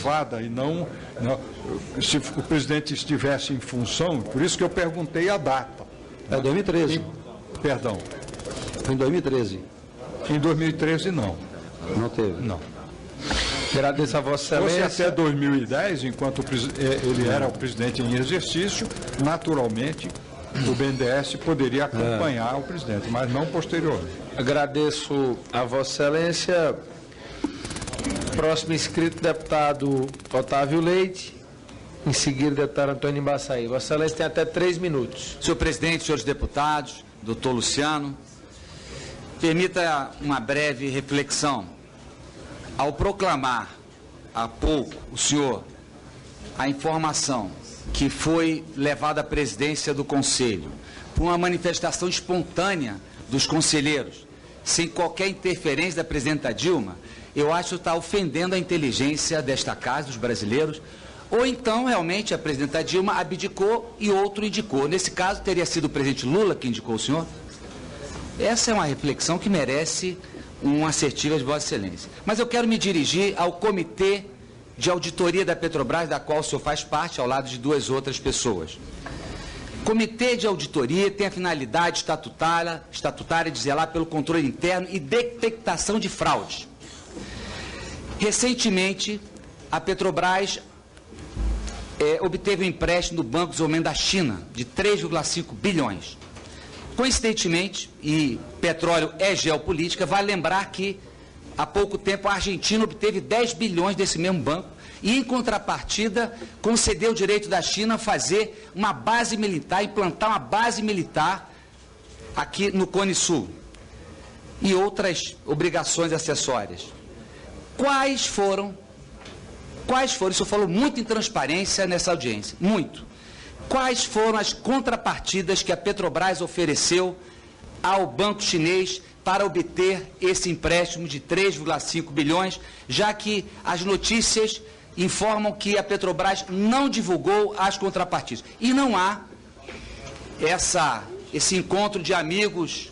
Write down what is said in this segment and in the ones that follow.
efetivada e não se o presidente estivesse em função, por isso que eu perguntei a data. É 2013. Perdão. Foi em 2013. Em 2013, não. Não teve? Não. Agradeço a Vossa Excelência. Fosse até 2010, enquanto ele era o presidente em exercício, naturalmente, o BNDES poderia acompanhar o presidente, mas não posteriormente. Agradeço a Vossa Excelência. Próximo inscrito, deputado Otávio Leite. Em seguida, deputado Antônio Embaçaí. Vossa Excelência tem até 3 minutos. Senhor presidente, senhores deputados, doutor Luciano, permita uma breve reflexão. Ao proclamar há pouco o senhor a informação que foi levada à presidência do Conselho por uma manifestação espontânea dos conselheiros, sem qualquer interferência da presidenta Dilma, eu acho que está ofendendo a inteligência desta casa, dos brasileiros, ou então realmente a presidenta Dilma abdicou e outro indicou. Nesse caso, teria sido o presidente Lula que indicou o senhor? Essa é uma reflexão que merece uma assertiva de Vossa Excelência. Mas eu quero me dirigir ao Comitê de Auditoria da Petrobras, da qual o senhor faz parte, ao lado de 2 outras pessoas. O Comitê de Auditoria tem a finalidade estatutária de zelar pelo controle interno e detectação de fraudes. Recentemente, a Petrobras obteve um empréstimo do Banco de Desenvolvimento da China de 3,5 bilhões. Coincidentemente, e petróleo é geopolítica, vale lembrar que há pouco tempo a Argentina obteve 10 bilhões desse mesmo banco e, em contrapartida, concedeu o direito da China a fazer uma base militar, implantar uma base militar aqui no Cone Sul e outras obrigações acessórias. Quais foram, o senhor falou muito em transparência nessa audiência, muito. Quais foram as contrapartidas que a Petrobras ofereceu ao banco chinês para obter esse empréstimo de 3,5 bilhões, já que as notícias informam que a Petrobras não divulgou as contrapartidas. E não há esse encontro de amigos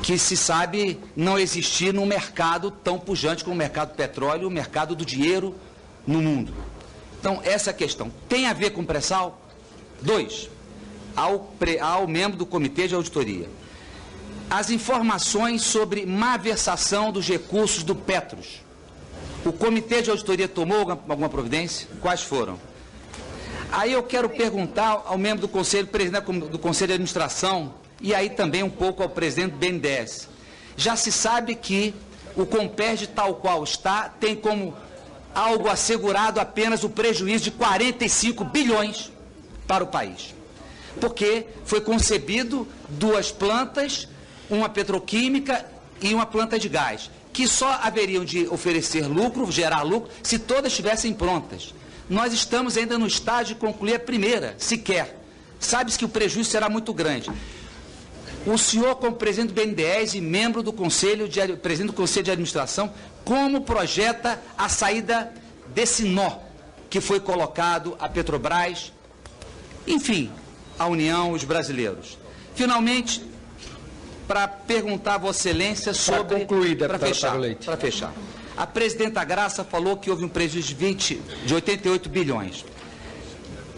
que se sabe não existir num mercado tão pujante como o mercado do petróleo, o mercado do dinheiro no mundo. Então, essa questão tem a ver com o pré-sal? 2, ao membro do Comitê de Auditoria. As informações sobre malversação dos recursos do Petros. O Comitê de Auditoria tomou alguma providência? Quais foram? Aí eu quero perguntar ao membro do Conselho, presidente do Conselho de Administração, e aí também um pouco ao presidente do BNDES. Já se sabe que o Comperj, tal qual está, tem como algo assegurado apenas o prejuízo de 45 bilhões para o país. Porque foi concebido 2 plantas, uma petroquímica e uma planta de gás, que só haveriam de oferecer lucro, gerar lucro, se todas estivessem prontas. Nós estamos ainda no estágio de concluir a primeira, sequer. Sabe-se que o prejuízo será muito grande. O senhor, como presidente do BNDES e membro do Conselho, presidente do Conselho de Administração, como projeta a saída desse nó que foi colocado à Petrobras, enfim, a União, os brasileiros. Finalmente, para perguntar a Vossa Excelência sobre... Para concluir, deputado Otávio Leite. Para fechar. A presidenta Graça falou que houve um prejuízo de 88 bilhões.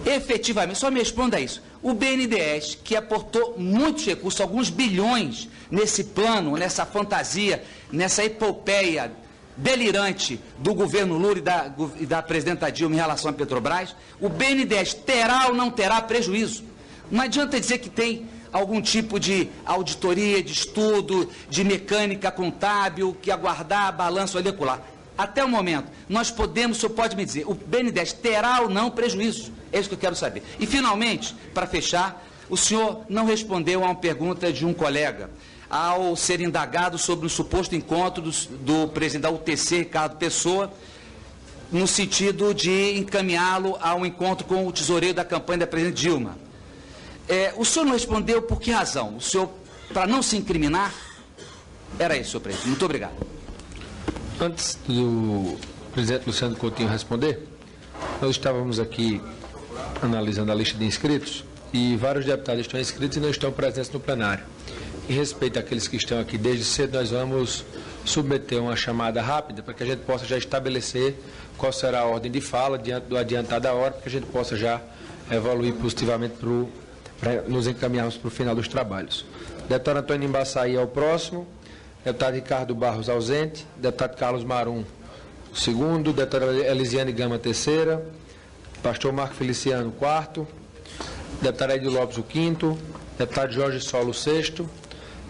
Efetivamente, só me responda isso. O BNDES, que aportou muitos recursos, alguns bilhões, nesse plano, nessa fantasia, nessa epopeia delirante do governo Lula e da presidenta Dilma em relação à Petrobras, o BNDES terá ou não terá prejuízo? Não adianta dizer que tem algum tipo de auditoria, de estudo, de mecânica contábil, que aguardar balanço molecular. Até o momento, nós podemos, o senhor pode me dizer, o BNDES terá ou não prejuízo? É isso que eu quero saber. E, finalmente, para fechar, o senhor não respondeu a uma pergunta de um colega, ao ser indagado sobre um suposto encontro do presidente da UTC, Ricardo Pessoa, no sentido de encaminhá-lo a um encontro com o tesoureiro da campanha da presidente Dilma. O senhor não respondeu por que razão? O senhor, para não se incriminar? Era isso, senhor presidente. Muito obrigado. Antes do presidente Luciano Coutinho responder, nós estávamos aqui analisando a lista de inscritos e vários deputados estão inscritos e não estão presentes no plenário. Em respeito àqueles que estão aqui desde cedo, nós vamos submeter uma chamada rápida para que a gente possa já estabelecer qual será a ordem de fala diante do adiantar da hora, para que a gente possa já evoluir positivamente para nos encaminharmos para o final dos trabalhos. Deputado Antônio Embaçaí é o próximo, deputado Ricardo Barros ausente, deputado Carlos Marum, segundo, deputada Elisiane Gama, terceira, pastor Marco Feliciano, quarto, deputada Edil Lopes, o quinto, deputado Jorge Solo, o sexto,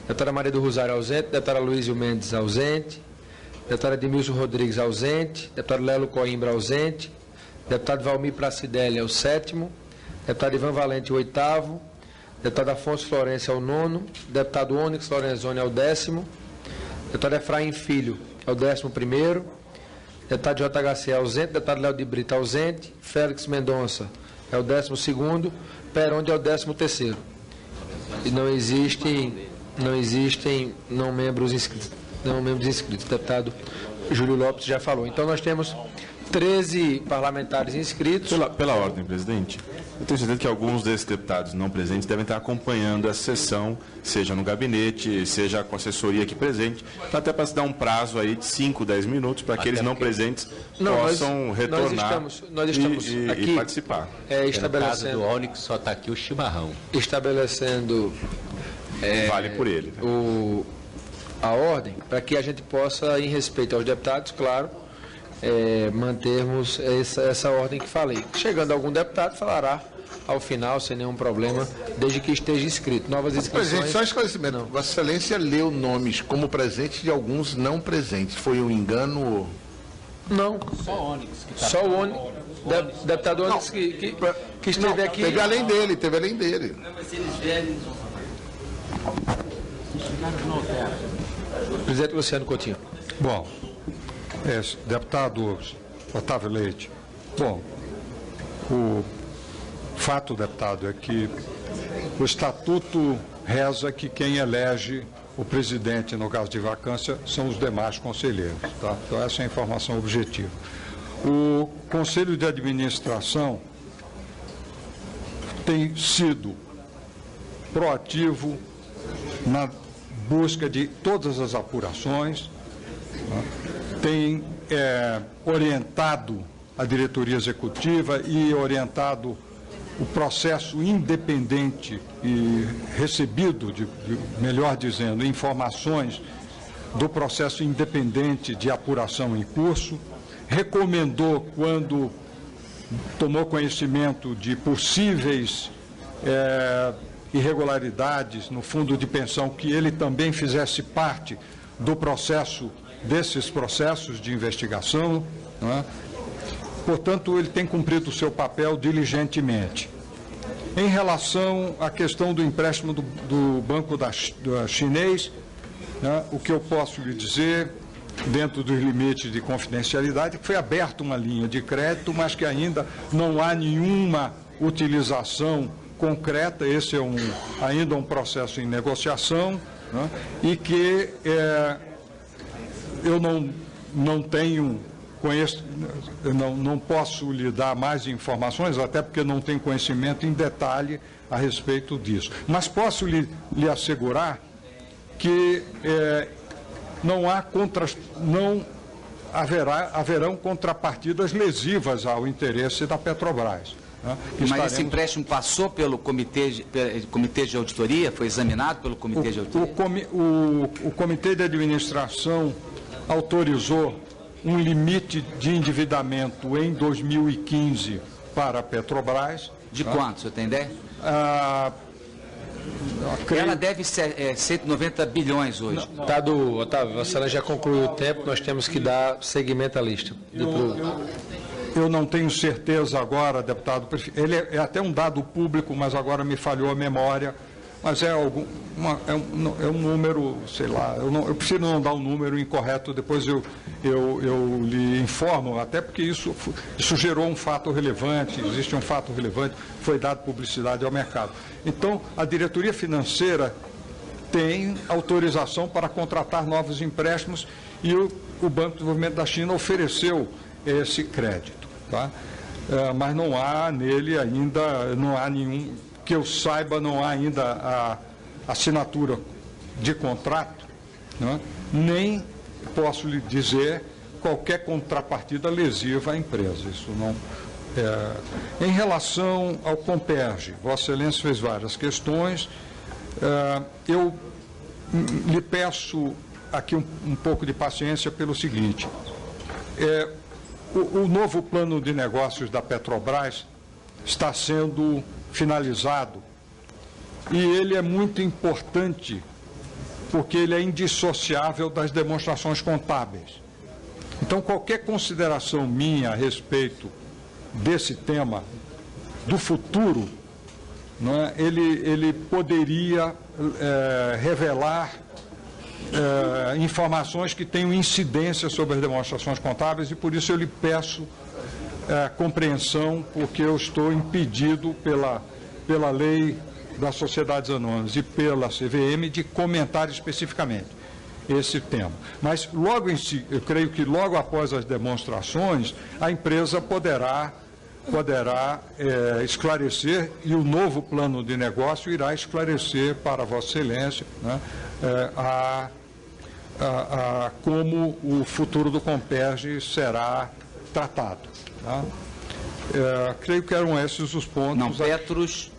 deputada Maria do Rosário, ausente, deputada Luísio Mendes, ausente, deputada Edmilson Rodrigues, ausente, deputado Lelo Coimbra, ausente, deputado Valmir Placidelli, é o sétimo, deputado Ivan Valente, o oitavo, deputado Afonso Florencio, é o nono, deputado Onyx Lorenzoni, é o décimo, deputado Efraim Filho, é o 11º, deputado JHC é ausente, deputado Léo de Brito ausente, Félix Mendonça é o 12º, Peronde é o 13º. E não existem membros inscritos. O deputado Júlio Lopes já falou. Então nós temos 13 parlamentares inscritos. Pela ordem, presidente, eu tenho certeza que alguns desses deputados não presentes devem estar acompanhando essa sessão, seja no gabinete, seja com a assessoria aqui presente, até para se dar um prazo aí de 5, 10 minutos para que eles não presentes possam retornar nós estamos aqui, e participar. No caso do Onyx, só está aqui o chimarrão. Estabelecendo vale por ele. A ordem, para que a gente possa, em respeito aos deputados, claro, mantermos essa ordem que falei. Chegando algum deputado, falará ao final, sem nenhum problema, desde que esteja inscrito. Novas inscrições... Presidente, só um esclarecimento. Não. Vossa Excelência leu nomes como presentes de alguns não presentes. Foi um engano? Não. Só o Onyx. Só o Onyx. Deputado Onyx que esteve aqui... Teve além dele. Mas se eles vierem... Presidente Luciano Coutinho. Bom, deputado Otávio Leite, bom, o fato, deputado, é que o estatuto reza que quem elege o presidente, no caso de vacância, são os demais conselheiros, tá? Então essa é a informação objetiva. O Conselho de Administração tem sido proativo na busca de todas as apurações, tem orientado a diretoria executiva e orientado o processo independente e recebido, melhor dizendo, informações do processo independente de apuração em curso, recomendou, quando tomou conhecimento de possíveis irregularidades no fundo de pensão, que ele também fizesse parte do processo, desses processos de investigação, não é? Portanto, ele tem cumprido o seu papel diligentemente. Em relação à questão do empréstimo do Banco Chinês, né, o que eu posso lhe dizer, dentro dos limites de confidencialidade, que foi aberta uma linha de crédito, mas que ainda não há nenhuma utilização concreta. Esse é ainda um processo em negociação, né, e que eu não tenho, não posso lhe dar mais informações, até porque não tenho conhecimento em detalhe a respeito disso. Mas posso lhe assegurar que não haverão contrapartidas lesivas ao interesse da Petrobras. Né? Mas esse empréstimo passou pelo comitê de auditoria? Foi examinado pelo comitê de auditoria? O comitê de administração autorizou um limite de endividamento em 2015 para a Petrobras. De quanto, você tem ideia? Ela deve ser 190 bilhões hoje. Otávio, a senhora já concluiu o tempo, nós temos que dar seguimento à lista. Eu não tenho certeza agora, deputado. Ele é até um dado público, mas agora me falhou a memória. Mas é um número, sei lá, eu prefiro não dar um número incorreto, depois eu lhe informo, até porque isso gerou um fato relevante, existe um fato relevante, foi dado publicidade ao mercado. Então, a diretoria financeira tem autorização para contratar novos empréstimos e o Banco de Desenvolvimento da China ofereceu esse crédito, tá? Mas não há nele ainda, não há nenhum... que eu saiba, não há ainda a assinatura de contrato, né, nem posso lhe dizer qualquer contrapartida lesiva à empresa. Isso não... Em relação ao Comperj, Vossa Excelência fez várias questões. Eu lhe peço aqui um pouco de paciência pelo seguinte. O novo plano de negócios da Petrobras está sendo finalizado e ele é muito importante porque ele é indissociável das demonstrações contábeis. Então, qualquer consideração minha a respeito desse tema, do futuro, não é, ele poderia revelar informações que tenham incidência sobre as demonstrações contábeis e, por isso, eu lhe peço compreensão, porque eu estou impedido pela lei das sociedades anônimas e pela CVM de comentar especificamente esse tema. Mas, logo em si, eu creio que logo após as demonstrações, a empresa poderá esclarecer, e o novo plano de negócio irá esclarecer para Vossa Excelência, né, como o futuro do Comperj será tratado. Tá? Creio que eram esses os pontos. Não, Petros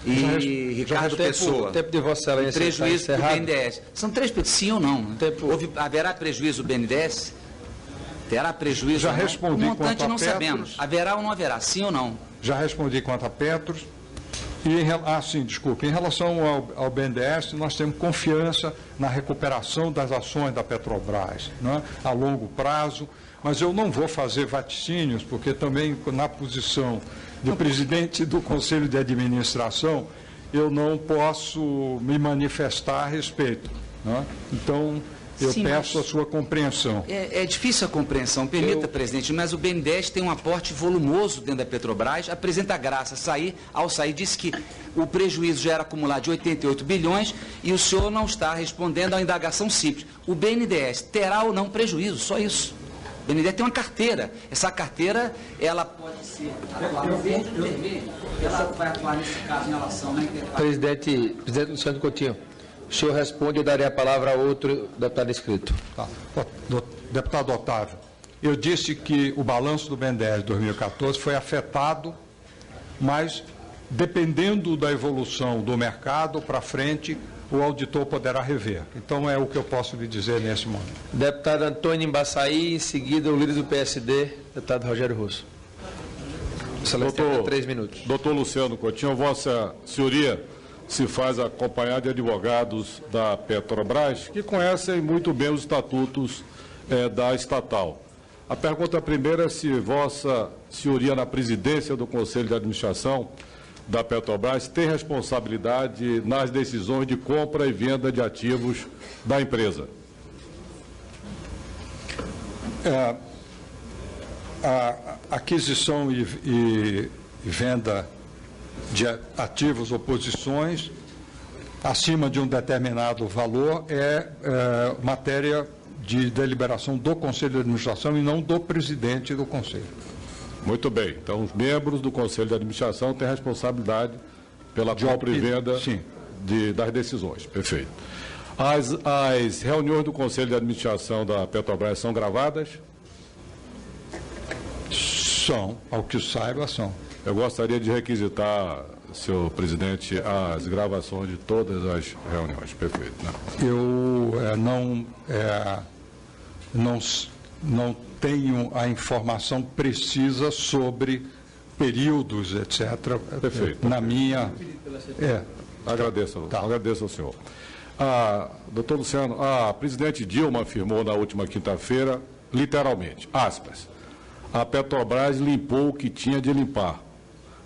e Ricardo Pessoa. Tempo de Vossa Excelência. Prejuízo do BNDES. São 3 pedidos, sim ou não? Haverá prejuízo do BNDES? Terá prejuízo? Já respondi o montante quanto a não Petros. sabemos. Haverá ou não haverá? Sim ou não? Já respondi quanto a Petros. Desculpe. Em relação ao BNDES, nós temos confiança na recuperação das ações da Petrobras, né, a longo prazo, mas eu não vou fazer vaticínios, porque também na posição de presidente do Conselho de Administração, eu não posso me manifestar a respeito. Né? Então, eu peço a sua compreensão. É difícil a compreensão, permita, presidente, mas o BNDES tem um aporte volumoso dentro da Petrobras, apresenta graça. Ao sair, disse que o prejuízo já era acumulado de 88 bilhões e o senhor não está respondendo à indagação simples. O BNDES terá ou não prejuízo, só isso. O BNDES tem uma carteira. Essa carteira, ela pode ser atuada verde ou vermelho. Ela vai atuar nesse caso em relação à interface. Presidente Luciano Coutinho. O senhor responde e darei a palavra a outro deputado inscrito. Tá. Deputado Otávio, eu disse que o balanço do BNDES de 2014 foi afetado, mas dependendo da evolução do mercado para frente, o auditor poderá rever. Então é o que eu posso lhe dizer nesse momento. Deputado Antônio Embaçaí, em seguida o líder do PSD, deputado Rogério Russo. Excelência, 3 minutos. Doutor Luciano Coutinho, Vossa Senhoria se faz acompanhar de advogados da Petrobras que conhecem muito bem os estatutos da estatal. A pergunta primeira é se Vossa Senhoria, na presidência do Conselho de Administração da Petrobras, tem responsabilidade nas decisões de compra e venda de ativos da empresa. A aquisição e venda de ativos ou posições acima de um determinado valor é matéria de deliberação do Conselho de Administração e não do presidente do Conselho. Muito bem. Então, os membros do Conselho de Administração têm responsabilidade pela compra e venda das decisões. Perfeito. As reuniões do Conselho de Administração da Petrobras são gravadas? São, ao que saiba, são. Eu gostaria de requisitar, senhor presidente, as gravações de todas as reuniões. Perfeito. Né? Eu não tenho a informação precisa sobre períodos, etc. Perfeito. Na minha... Agradeço ao senhor. Doutor Luciano, a presidente Dilma afirmou na última quinta-feira, literalmente, aspas, a Petrobras limpou o que tinha de limpar,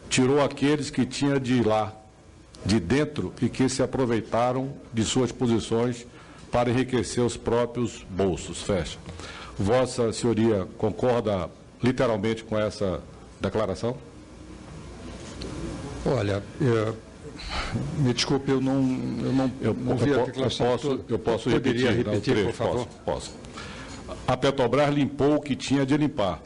tirou aqueles que tinha de ir lá, de dentro, e que se aproveitaram de suas posições para enriquecer os próprios bolsos. Fecha. Vossa Senhoria concorda literalmente com essa declaração? Olha, me desculpe, eu não vi a declaração. Eu posso poderia repetir, por favor? Posso. A Petrobras limpou o que tinha de limpar,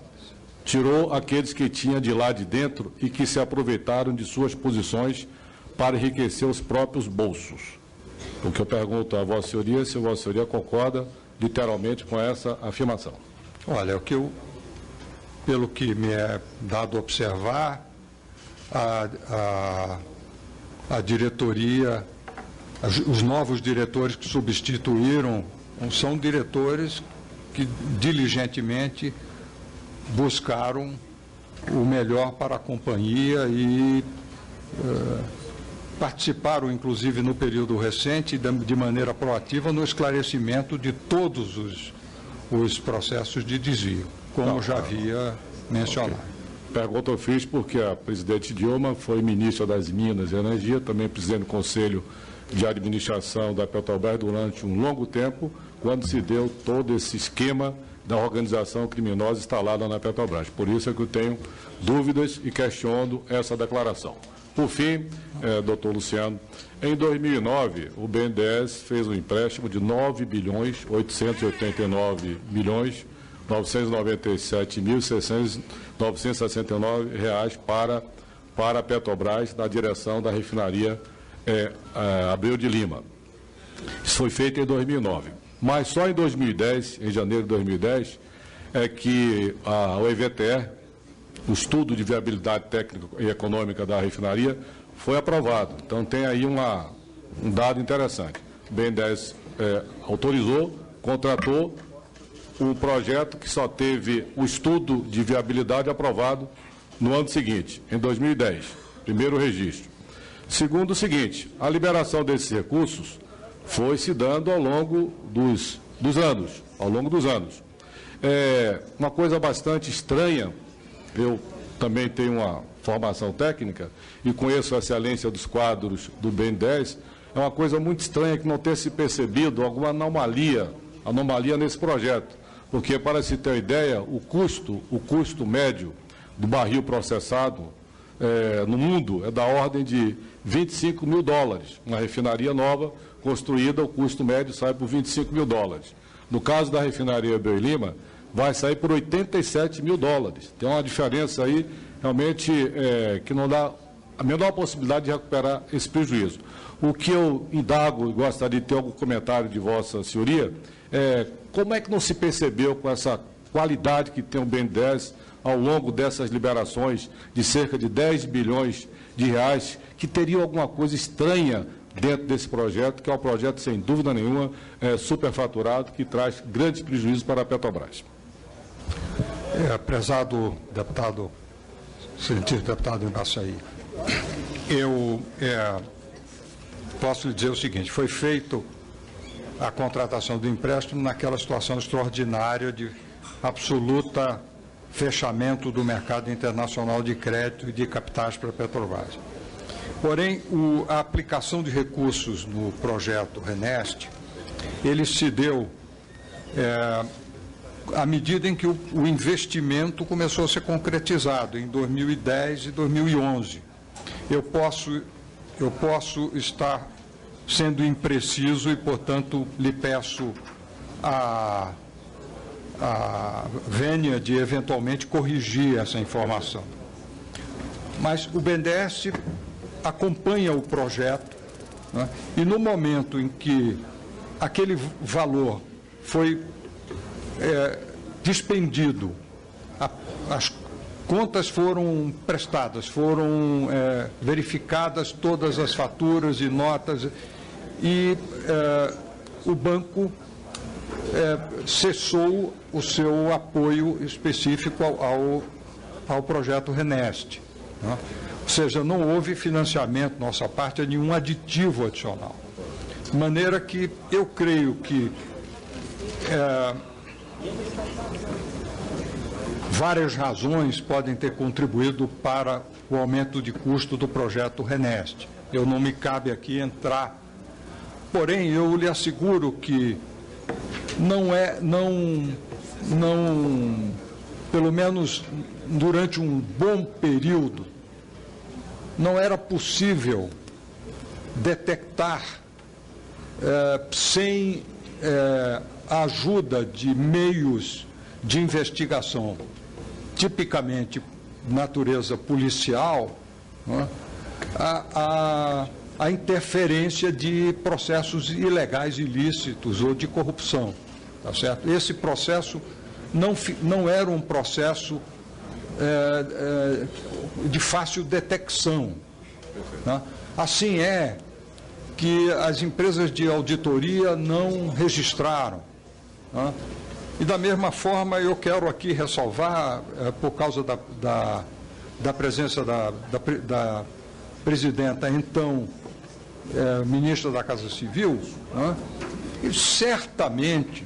tirou aqueles que tinha de lá de dentro e que se aproveitaram de suas posições para enriquecer os próprios bolsos. O que eu pergunto a Vossa Senhoria, se Vossa Senhoria concorda literalmente, com essa afirmação? Olha, pelo que me é dado observar, a diretoria, os novos diretores que substituíram, são diretores que diligentemente buscaram o melhor para a companhia e participaram, inclusive, no período recente, de maneira proativa, no esclarecimento de todos os processos de desvio, como já havia mencionado. Pergunta eu fiz porque a presidente Dilma foi ministra das Minas e Energia, também presidente do Conselho de Administração da Petrobras durante um longo tempo, quando se deu todo esse esquema da organização criminosa instalada na Petrobras. Por isso é que eu tenho dúvidas e questiono essa declaração. Por fim, doutor Luciano, em 2009, o BNDES fez um empréstimo de 9.889.997.969 reais para a Petrobras, na direção da refinaria Abreu de Lima. Isso foi feito em 2009. Mas só em 2010, em janeiro de 2010, é que o EVTE, o estudo de viabilidade técnica e econômica da refinaria, foi aprovado. Então tem aí um dado interessante. O BNDES autorizou, contratou um projeto que só teve o estudo de viabilidade aprovado no ano seguinte, em 2010, primeiro registro. Segundo o seguinte, a liberação desses recursos foi se dando ao longo dos anos. Uma coisa bastante estranha, eu também tenho uma formação técnica e conheço a excelência dos quadros do BNDES, é uma coisa muito estranha que não tenha se percebido alguma anomalia nesse projeto, porque, para se ter uma ideia, o custo médio do barril processado no mundo é da ordem de 25 mil dólares. Uma refinaria nova, construída, o custo médio sai por 25 mil dólares. No caso da refinaria Abreu de Lima, vai sair por 87 mil dólares. Tem uma diferença aí, realmente, que não dá a menor possibilidade de recuperar esse prejuízo. O que eu indago e gostaria de ter algum comentário de Vossa Senhoria é como é que não se percebeu com essa qualidade que tem o BNDES ao longo dessas liberações de cerca de 10 bilhões de reais, que teria alguma coisa estranha dentro desse projeto, que é um projeto, sem dúvida nenhuma, superfaturado, que traz grandes prejuízos para a Petrobras. Prezado deputado, excelentíssimo deputado Embaçaí, eu posso lhe dizer o seguinte: foi feito a contratação do empréstimo naquela situação extraordinária de absoluta fechamento do mercado internacional de crédito e de capitais para a Petrobras. Porém, a aplicação de recursos no projeto RENEST, ele se deu à medida em que o investimento começou a ser concretizado, em 2010 e 2011. Eu posso estar sendo impreciso e, portanto, lhe peço a vênia de eventualmente corrigir essa informação. Mas o BNDES acompanha o projeto, né, e no momento em que aquele valor foi dispendido, as contas foram prestadas, foram verificadas todas as faturas e notas, e o banco cessou o seu apoio específico ao projeto RENEST, né? Ou seja, não houve financiamento nossa parte a nenhum aditivo adicional. De maneira que eu creio que várias razões podem ter contribuído para o aumento de custo do projeto RENEST. Eu não me cabe aqui entrar, porém eu lhe asseguro que pelo menos durante um bom período, não era possível detectar, sem a ajuda de meios de investigação, tipicamente natureza policial, né, a interferência de processos ilegais, ilícitos ou de corrupção. tá certo? Esse processo não era um processo de fácil detecção. Né? Assim é que as empresas de auditoria não registraram. Né? E da mesma forma eu quero aqui ressalvar, por causa da presença da presidenta, então, ministra da Casa Civil, né? E certamente,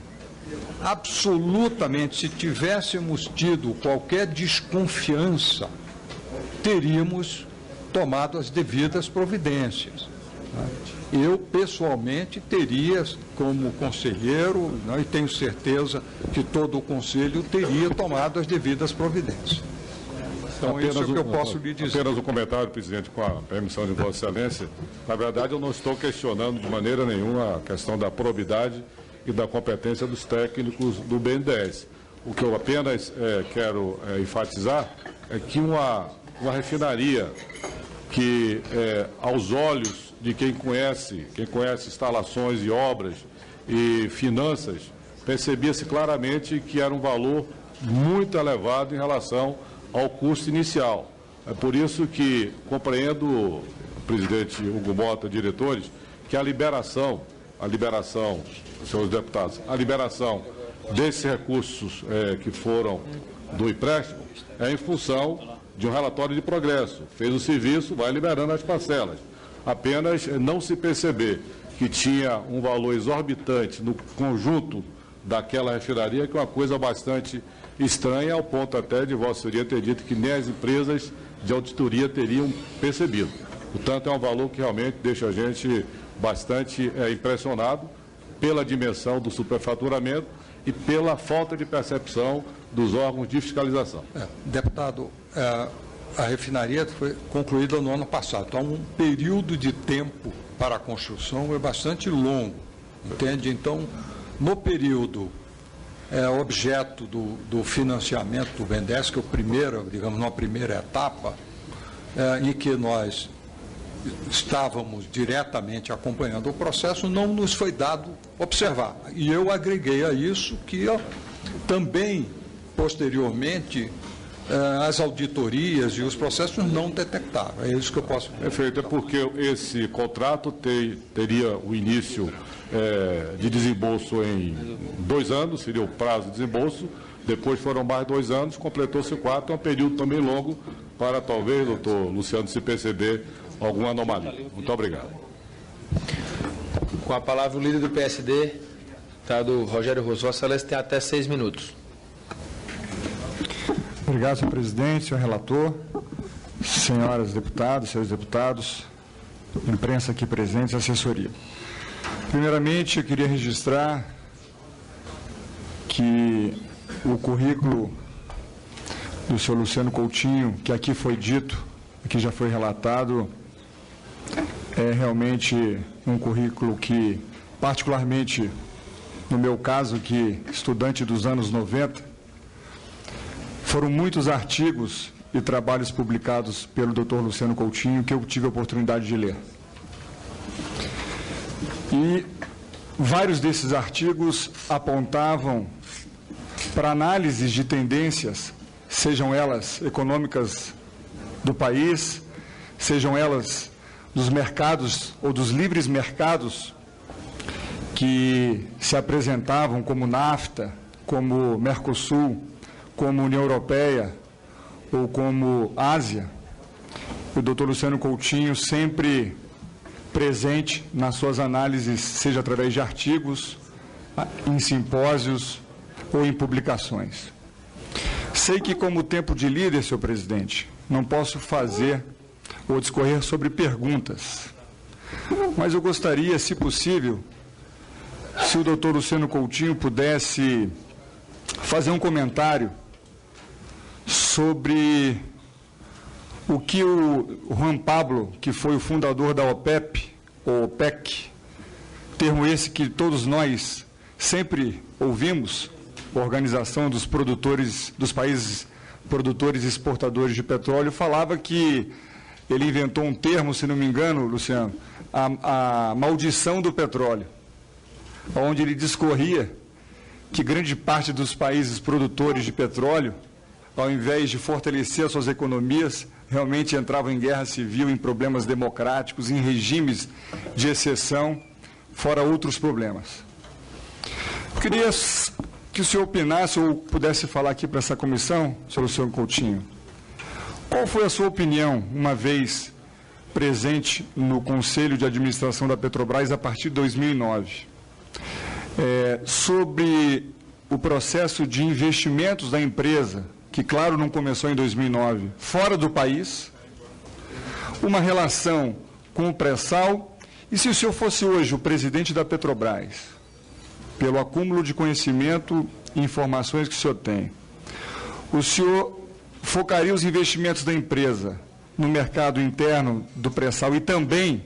absolutamente, se tivéssemos tido qualquer desconfiança, teríamos tomado as devidas providências. Né? Eu, pessoalmente, teria, como conselheiro, né, e tenho certeza que todo o Conselho teria tomado as devidas providências. Então, isso é o que eu posso lhe dizer. Apenas um comentário, presidente, com a permissão de Vossa Excelência. Na verdade, eu não estou questionando de maneira nenhuma a questão da probidade e da competência dos técnicos do BNDES. O que eu apenas quero enfatizar é que uma refinaria que, aos olhos de quem conhece instalações e obras e finanças, percebia-se claramente que era um valor muito elevado em relação ao custo inicial. É por isso que compreendo, presidente Hugo Mota, diretores, que a liberação, senhores deputados, a liberação desses recursos que foram do empréstimo é em função de um relatório de progresso. Fez o serviço, vai liberando as parcelas. Apenas não se perceber que tinha um valor exorbitante no conjunto daquela refinaria, que é uma coisa bastante estranha, ao ponto até de Vossa Senhoria ter dito que nem as empresas de auditoria teriam percebido. Portanto, é um valor que realmente deixa a gente bastante impressionado pela dimensão do superfaturamento e pela falta de percepção dos órgãos de fiscalização. Deputado, a refinaria foi concluída no ano passado, então um período de tempo para a construção é bastante longo, entende? Então, no período objeto do financiamento do BNDES, que é o primeiro, digamos, uma primeira etapa, em que nós estávamos diretamente acompanhando o processo, não nos foi dado observar. E eu agreguei a isso que também, posteriormente, as auditorias e os processos não detectaram. É isso que eu posso dizer. Perfeito, é porque esse contrato teria o início de desembolso em 2 anos, seria o prazo de desembolso, depois foram mais 2 anos, completou-se 4, é um período também longo para talvez, doutor Luciano, se perceber alguma anomalia. Muito obrigado. Com a palavra o líder do PSD, deputado Rogério Rosso. Vossa Excelência tem até 6 minutos. Obrigado, senhor presidente, senhor relator, senhoras deputadas, senhores deputados, imprensa aqui presente, assessoria. Primeiramente, eu queria registrar que o currículo do senhor Luciano Coutinho, que aqui foi dito, que já foi relatado, é realmente um currículo que, particularmente no meu caso, que estudante dos anos 90, foram muitos artigos e trabalhos publicados pelo Dr. Luciano Coutinho que eu tive a oportunidade de ler. E vários desses artigos apontavam para análises de tendências, sejam elas econômicas do país, sejam elas dos mercados ou dos livres mercados que se apresentavam como NAFTA, como Mercosul, como União Europeia ou como Ásia. O doutor Luciano Coutinho sempre presente nas suas análises, seja através de artigos, em simpósios ou em publicações. Sei que, como tempo de líder, senhor presidente, não posso fazer ou discorrer sobre perguntas, mas eu gostaria, se possível, se o doutor Luciano Coutinho pudesse fazer um comentário sobre o que o Juan Pablo, que foi o fundador da OPEP, ou OPEC, termo esse que todos nós sempre ouvimos, Organização dos Produtores, dos Países Produtores e Exportadores de Petróleo, falava que ele inventou um termo, se não me engano, Luciano, a maldição do petróleo, onde ele discorria que grande parte dos países produtores de petróleo, ao invés de fortalecer as suas economias, realmente entravam em guerra civil, em problemas democráticos, em regimes de exceção, fora outros problemas. Eu queria que o senhor opinasse ou pudesse falar aqui para essa comissão, senhor Luciano Coutinho, qual foi a sua opinião, uma vez presente no Conselho de Administração da Petrobras a partir de 2009, sobre o processo de investimentos da empresa, que, claro, não começou em 2009, fora do país, uma relação com o pré-sal, e se o senhor fosse hoje o presidente da Petrobras, pelo acúmulo de conhecimento e informações que o senhor tem, o senhor focaria os investimentos da empresa no mercado interno do pré-sal e também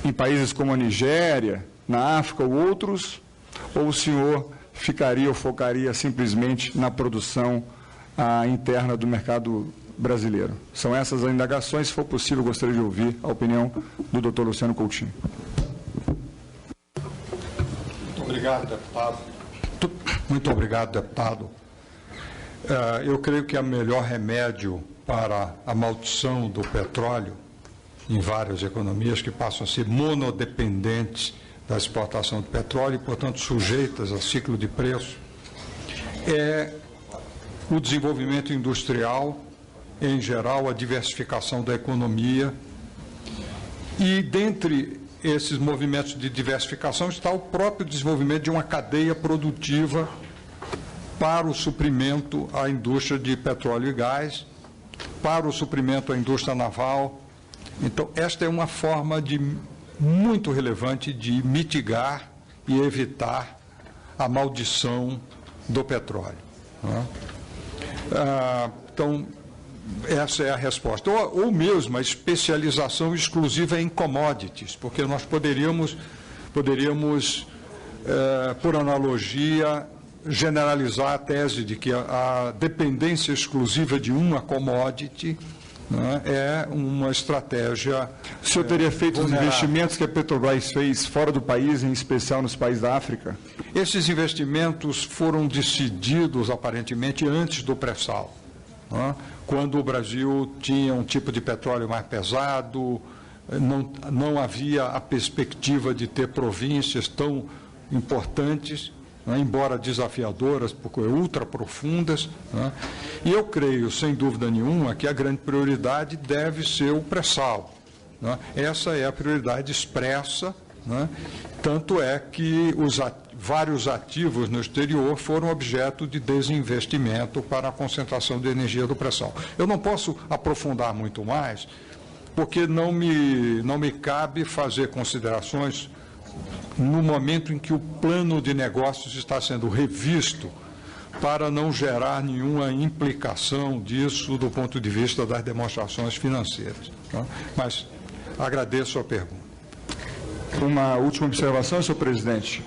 em países como a Nigéria, na África ou outros, ou o senhor ficaria ou focaria simplesmente na produção interna do mercado brasileiro? São essas as indagações. Se for possível, eu gostaria de ouvir a opinião do doutor Luciano Coutinho. Muito obrigado, deputado. Muito obrigado, deputado. Eu creio que o melhor remédio para a maldição do petróleo em várias economias que passam a ser monodependentes da exportação de petróleo e, portanto, sujeitas a ciclo de preço, é o desenvolvimento industrial, em geral, a diversificação da economia. E, dentre esses movimentos de diversificação, está o próprio desenvolvimento de uma cadeia produtiva para o suprimento à indústria de petróleo e gás, para o suprimento à indústria naval. Então, esta é uma forma muito relevante de mitigar e evitar a maldição do petróleo. Então, essa é a resposta. Ou mesmo a especialização exclusiva em commodities, porque nós poderíamos por analogia, generalizar a tese de que a dependência exclusiva de uma commodity é uma estratégia. O senhor teria feito os investimentos que a Petrobras fez fora do país, em especial nos países da África? Esses investimentos foram decididos, aparentemente, antes do pré-sal, quando o Brasil tinha um tipo de petróleo mais pesado, não havia a perspectiva de ter províncias tão importantes, embora desafiadoras, porque ultra profundas. E eu creio, sem dúvida nenhuma, que a grande prioridade deve ser o pré-sal. Essa é a prioridade expressa, tanto é que os vários ativos no exterior foram objeto de desinvestimento para a concentração de energia do pré-sal. Eu não posso aprofundar muito mais, porque não me cabe fazer considerações no momento em que o plano de negócios está sendo revisto, para não gerar nenhuma implicação disso do ponto de vista das demonstrações financeiras. Mas agradeço a pergunta. Uma última observação, senhor presidente.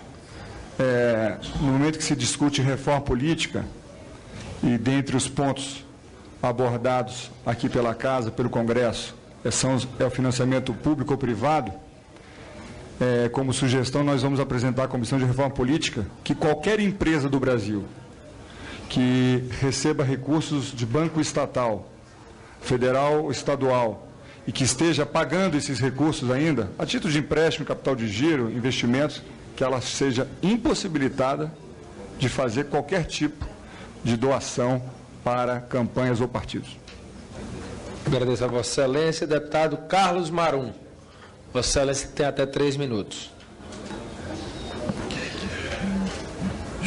No momento que se discute reforma política, e dentre os pontos abordados aqui pela Casa, pelo Congresso, é o financiamento público ou privado, como sugestão, nós vamos apresentar à Comissão de Reforma Política que qualquer empresa do Brasil que receba recursos de banco estatal, federal ou estadual, e que esteja pagando esses recursos ainda, a título de empréstimo, capital de giro, investimentos, que ela seja impossibilitada de fazer qualquer tipo de doação para campanhas ou partidos. Agradeço a Vossa Excelência. Deputado Carlos Marum. Vossa Excelência tem até 3 minutos.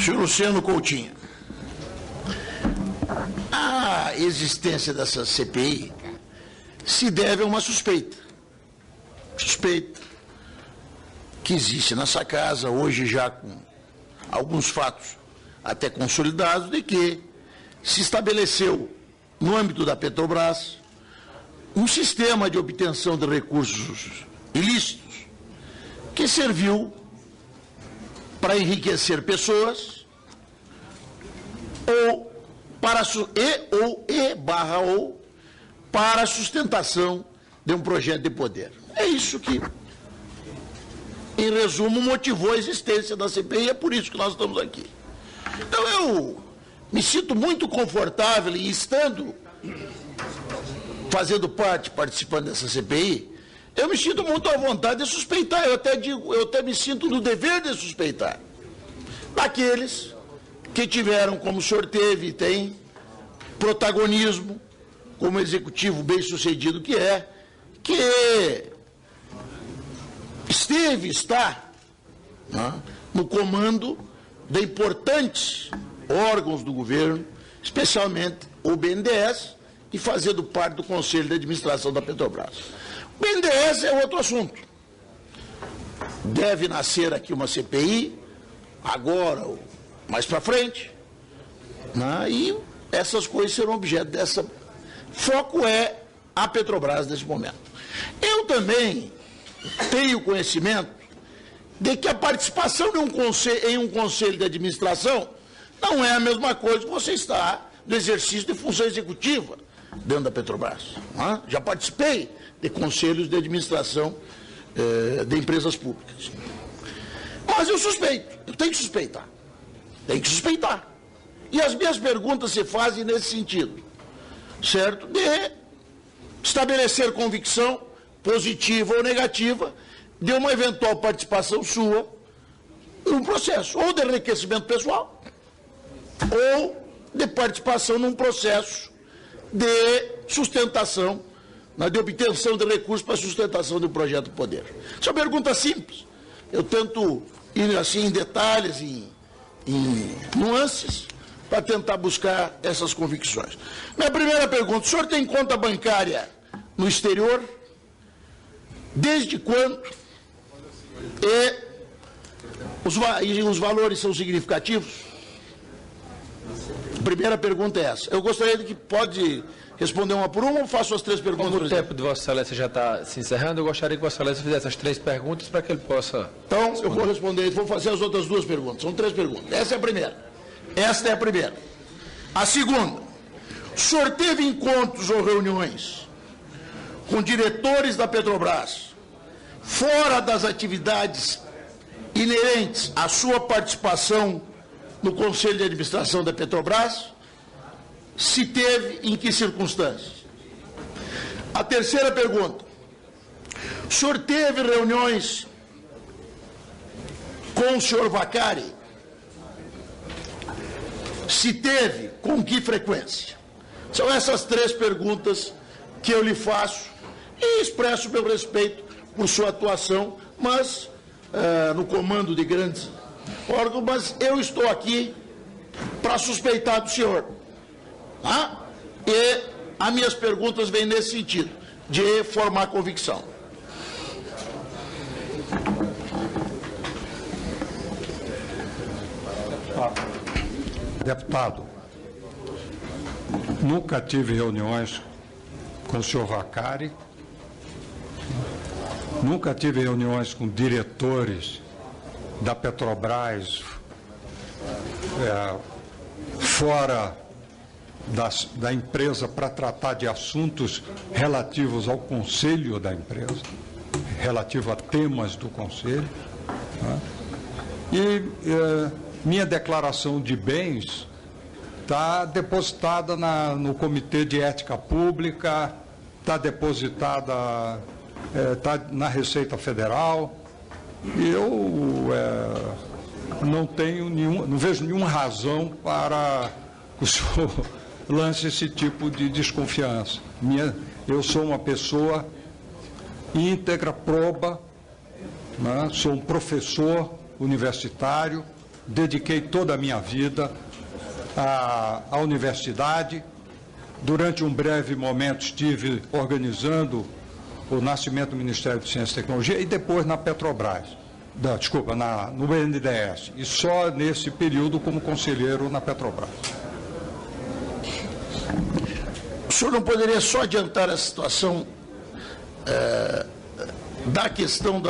Senhor Luciano Coutinho, a existência dessa CPI se deve a uma suspeita que existe nessa casa, hoje já com alguns fatos até consolidados, de que se estabeleceu, no âmbito da Petrobras, um sistema de obtenção de recursos ilícitos que serviu para enriquecer pessoas ou para a sustentação de um projeto de poder. É isso que, em resumo, motivou a existência da CPI, é por isso que nós estamos aqui. Então eu me sinto muito confortável e estando fazendo parte, participando dessa CPI, eu me sinto muito à vontade de suspeitar, eu até me sinto no dever de suspeitar daqueles que tiveram, como o senhor teve e tem, protagonismo, como executivo bem-sucedido que está, né, no comando de importantes órgãos do governo, especialmente o BNDES, e fazendo parte do Conselho de Administração da Petrobras. O BNDES é outro assunto. Deve nascer aqui uma CPI, agora ou mais para frente, né, e essas coisas serão objeto dessa... Foco é a Petrobras nesse momento. Eu também tenho conhecimento de que a participação em um conselho de administração não é a mesma coisa que você estar no exercício de função executiva dentro da Petrobras. Né? Já participei de conselhos de administração de empresas públicas. Mas eu suspeito, eu tenho que suspeitar. Tenho que suspeitar. E as minhas perguntas se fazem nesse sentido, certo? De estabelecer convicção positiva ou negativa de uma eventual participação sua num processo, ou de enriquecimento pessoal, ou de participação num processo de sustentação, de obtenção de recursos para a sustentação de um projeto do poder. Isso é uma pergunta simples. Eu tento ir assim em detalhes, em nuances, para tentar buscar essas convicções. Minha primeira pergunta: o senhor tem conta bancária no exterior? Desde quando? E os valores são significativos? A primeira pergunta é essa. Eu gostaria de que pode responder uma por uma ou faço as três perguntas? Como o tempo de Vossa Excelência já está se encerrando, eu gostaria que Vossa Excelência fizesse as três perguntas para que ele possa... Então, responder. eu vou responder, vou fazer as outras duas perguntas. São três perguntas. Essa é a primeira. Esta é a primeira. A segunda: o senhor teve encontros ou reuniões com diretores da Petrobras, fora das atividades inerentes à sua participação no Conselho de Administração da Petrobras? Se teve, em que circunstâncias? A terceira pergunta: o senhor teve reuniões com o senhor Vaccari? Se teve, com que frequência? São essas três perguntas que eu lhe faço e expresso meu respeito por sua atuação, mas no comando de grandes órgãos, mas eu estou aqui para suspeitar do senhor. Tá? E as minhas perguntas vêm nesse sentido, de formar convicção. Deputado, nunca tive reuniões com o senhor Vaccari, nunca tive reuniões com diretores da Petrobras fora da empresa para tratar de assuntos relativos ao conselho da empresa, relativo a temas do conselho. Né? E minha declaração de bens está depositada no Comitê de Ética Pública, está depositada, está na Receita Federal. E eu não vejo nenhuma razão para que o senhor lance esse tipo de desconfiança. Eu sou uma pessoa íntegra, proba, né? Sou um professor universitário, dediquei toda a minha vida à universidade. Durante um breve momento estive organizando o nascimento do Ministério de Ciência e Tecnologia e depois na Petrobras, no BNDES, e só nesse período como conselheiro na Petrobras. O senhor não poderia só adiantar a situação da questão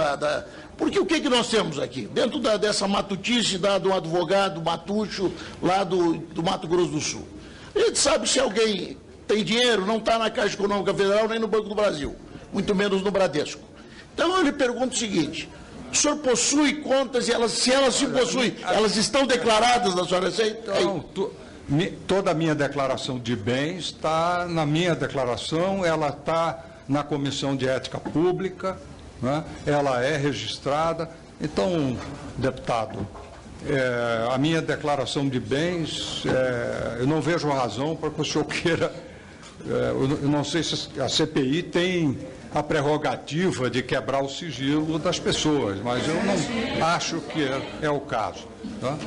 Porque o que nós temos aqui? Dentro dessa matutice de um advogado matucho lá do Mato Grosso do Sul. A gente sabe se alguém tem dinheiro, não está na Caixa Econômica Federal nem no Banco do Brasil, muito menos no Bradesco. Então eu lhe pergunto o seguinte: O senhor possui contas e se elas se possuem, elas estão declaradas na sua receita? Então, toda a minha declaração de bens está na minha declaração, ela está na Comissão de Ética Pública, né? Ela é registrada. Então, deputado, a minha declaração de bens, eu não vejo razão para que o senhor queira. Eu não sei se a CPI tem a prerrogativa de quebrar o sigilo das pessoas, mas eu não acho que é o caso. Tá?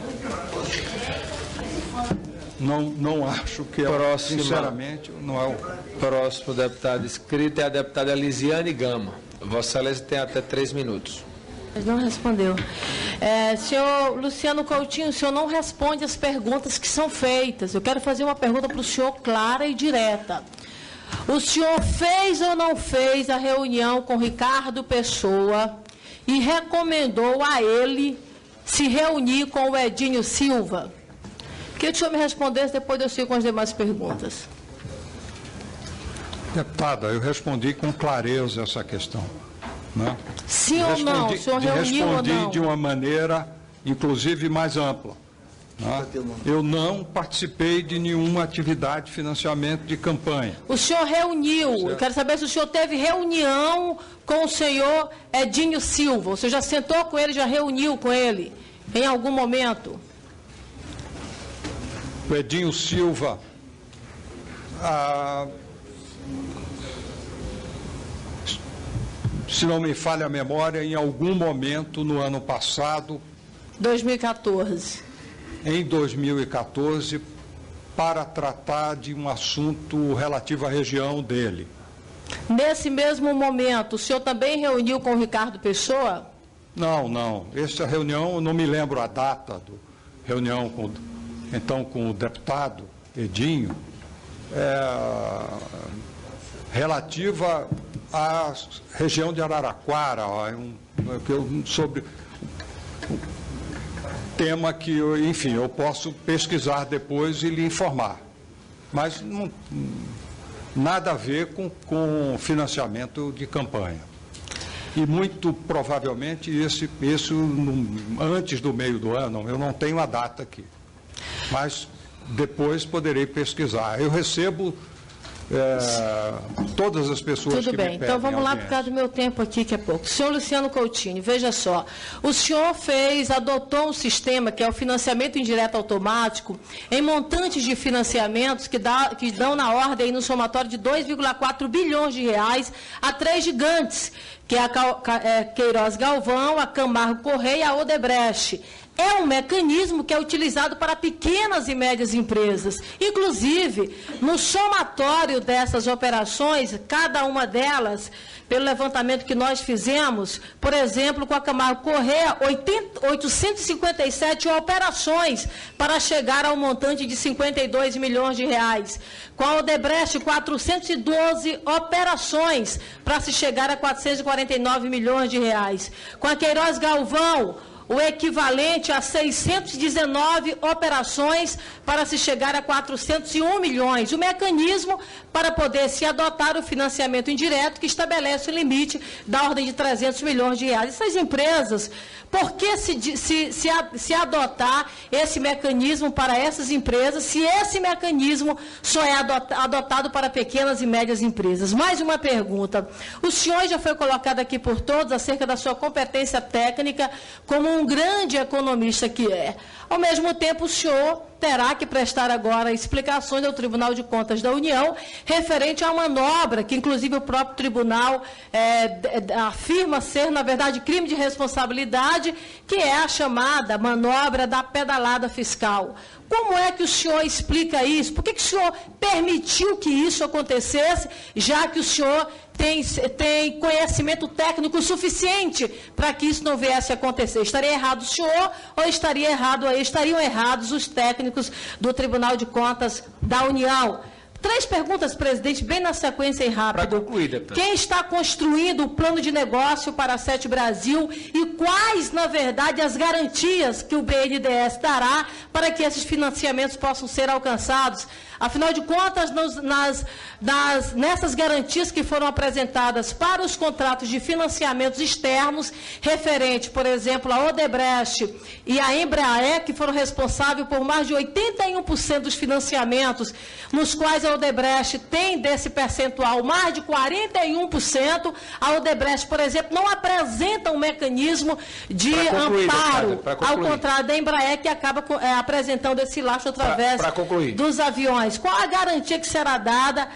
Não acho que é, sinceramente, não é o caso. Próximo deputado inscrito é a deputada Elisiane Gama. Vossa Excelência tem até 3 minutos. Não respondeu. Senhor Luciano Coutinho, o senhor não responde as perguntas que são feitas. Eu quero fazer uma pergunta para o senhor clara e direta. O senhor fez ou não fez a reunião com Ricardo Pessoa e recomendou a ele se reunir com o Edinho Silva? Queria que o senhor me respondesse, depois eu sigo com as demais perguntas. Deputada, eu respondi com clareza essa questão. Né? Sim ou não? O senhor reuniu ou não? Respondi de uma maneira, inclusive, mais ampla. Né? Eu não participei de nenhuma atividade de financiamento de campanha. O senhor reuniu. Certo. Eu quero saber se o senhor teve reunião com o senhor Edinho Silva. O senhor já sentou com ele, já reuniu com ele em algum momento? O Edinho Silva, se não me falha a memória, em algum momento no ano passado, 2014. Em 2014, para tratar de um assunto relativo à região dele. Nesse mesmo momento, o senhor também reuniu com o Ricardo Pessoa? Não. Essa reunião, eu não me lembro a data da reunião com o deputado Edinho, relativa à região de Araraquara, sobre tema que, enfim, eu posso pesquisar depois e lhe informar. Mas nada a ver com financiamento de campanha. E muito provavelmente isso antes do meio do ano, eu não tenho a data aqui. Mas depois poderei pesquisar. Eu recebo todas as pessoas Tudo que bem, me pedem então vamos lá audiência. por causa do meu tempo aqui, que é pouco. Senhor Luciano Coutinho, veja só, o senhor adotou um sistema que é o financiamento indireto automático em montantes de financiamentos que dão na ordem no somatório de 2,4 bilhões de reais a 3 gigantes, que é a Queiroz Galvão, a Camargo Correia e a Odebrecht. É um mecanismo que é utilizado para pequenas e médias empresas. Inclusive, no somatório dessas operações, cada uma delas, pelo levantamento que nós fizemos, por exemplo, com a Camargo Correia, 857 operações para chegar ao montante de 52 milhões de reais. Com a Odebrecht, 412 operações para se chegar a 449 milhões de reais. Com a Queiroz Galvão, o equivalente a 619 operações para se chegar a 401 milhões. O mecanismo para poder se adotar o financiamento indireto que estabelece o limite da ordem de 300 milhões de reais. Essas empresas, por que se adotar esse mecanismo para essas empresas, se esse mecanismo só é adotado para pequenas e médias empresas? Mais uma pergunta. O senhor já foi colocado aqui por todos acerca da sua competência técnica como um grande economista que é. Ao mesmo tempo, o senhor terá que prestar agora explicações ao Tribunal de Contas da União referente a uma manobra que, inclusive, o próprio tribunal afirma ser, na verdade, crime de responsabilidade, que é a chamada manobra da pedalada fiscal. Como é que o senhor explica isso? Por que o senhor permitiu que isso acontecesse, já que o senhor tem conhecimento técnico suficiente para que isso não viesse a acontecer? Estaria errado o senhor ou estariam errados os técnicos do Tribunal de Contas da União? 3 perguntas, presidente, bem na sequência e rápido. Para concluir, deputado. Quem está construindo o plano de negócio para a Sete Brasil e quais, na verdade, as garantias que o BNDES dará para que esses financiamentos possam ser alcançados? Afinal de contas, nessas garantias que foram apresentadas para os contratos de financiamentos externos, referente, por exemplo, a Odebrecht e a Embraer, que foram responsáveis por mais de 81% dos financiamentos, nos quais a Odebrecht tem desse percentual mais de 41%, a Odebrecht, por exemplo, não apresenta um mecanismo de amparo, ao contrário da Embraer, que acaba apresentando esse lastro através dos aviões. Qual a garantia que será dada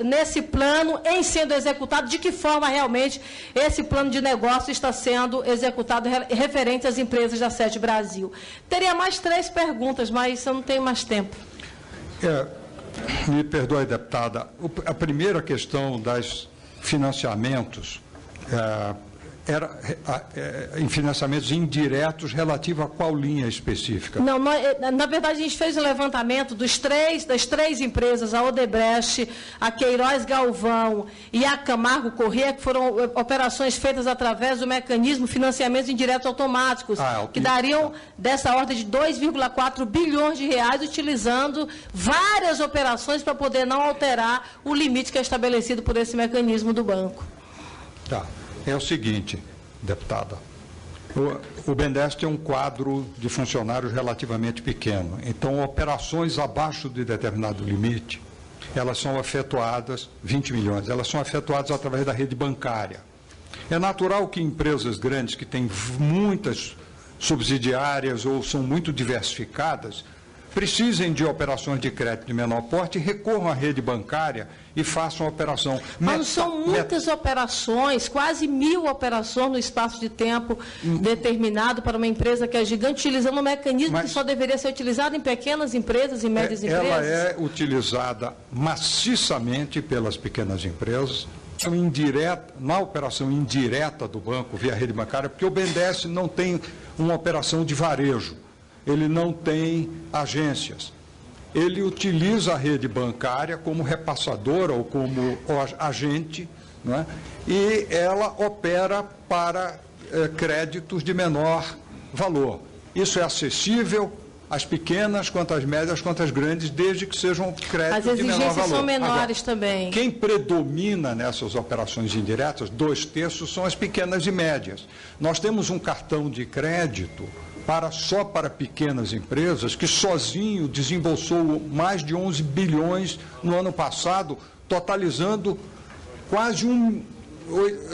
nesse plano, em sendo executado? De que forma realmente esse plano de negócio está sendo executado referente às empresas da Sete Brasil? Teria mais 3 perguntas, mas eu não tenho mais tempo. Me perdoe, deputada. A primeira questão dos financiamentos era em financiamentos indiretos relativo a qual linha específica? Não, na verdade, a gente fez um levantamento das três empresas, a Odebrecht, a Queiroz Galvão e a Camargo Corrêa, que foram operações feitas através do mecanismo financiamentos indiretos automáticos, que dariam dessa ordem de 2,4 bilhões de reais, utilizando várias operações para poder não alterar o limite que é estabelecido por esse mecanismo do banco. Tá. É o seguinte, deputada, o BNDES tem um quadro de funcionários relativamente pequeno, então operações abaixo de determinado limite, elas são efetuadas, 20 milhões, elas são efetuadas através da rede bancária. É natural que empresas grandes que têm muitas subsidiárias ou são muito diversificadas, precisem de operações de crédito de menor porte, recorram à rede bancária e façam a operação. Mas são muitas operações, quase 1000 operações no espaço de tempo determinado para uma empresa que é gigante, utilizando um mecanismo que só deveria ser utilizado em pequenas empresas e médias empresas. Ela é utilizada maciçamente pelas pequenas empresas, na operação indireta do banco via rede bancária, porque o BNDES não tem uma operação de varejo. Ele não tem agências. Ele utiliza a rede bancária como repassadora ou como agente, não é? E ela opera para créditos de menor valor. Isso é acessível às pequenas, quanto às médias, quanto às grandes, desde que sejam créditos de menor valor. As exigências são menores também. Quem predomina nessas operações indiretas, 2/3, são as pequenas e médias. Nós temos um cartão de crédito só para pequenas empresas, que sozinho desembolsou mais de 11 bilhões no ano passado, totalizando quase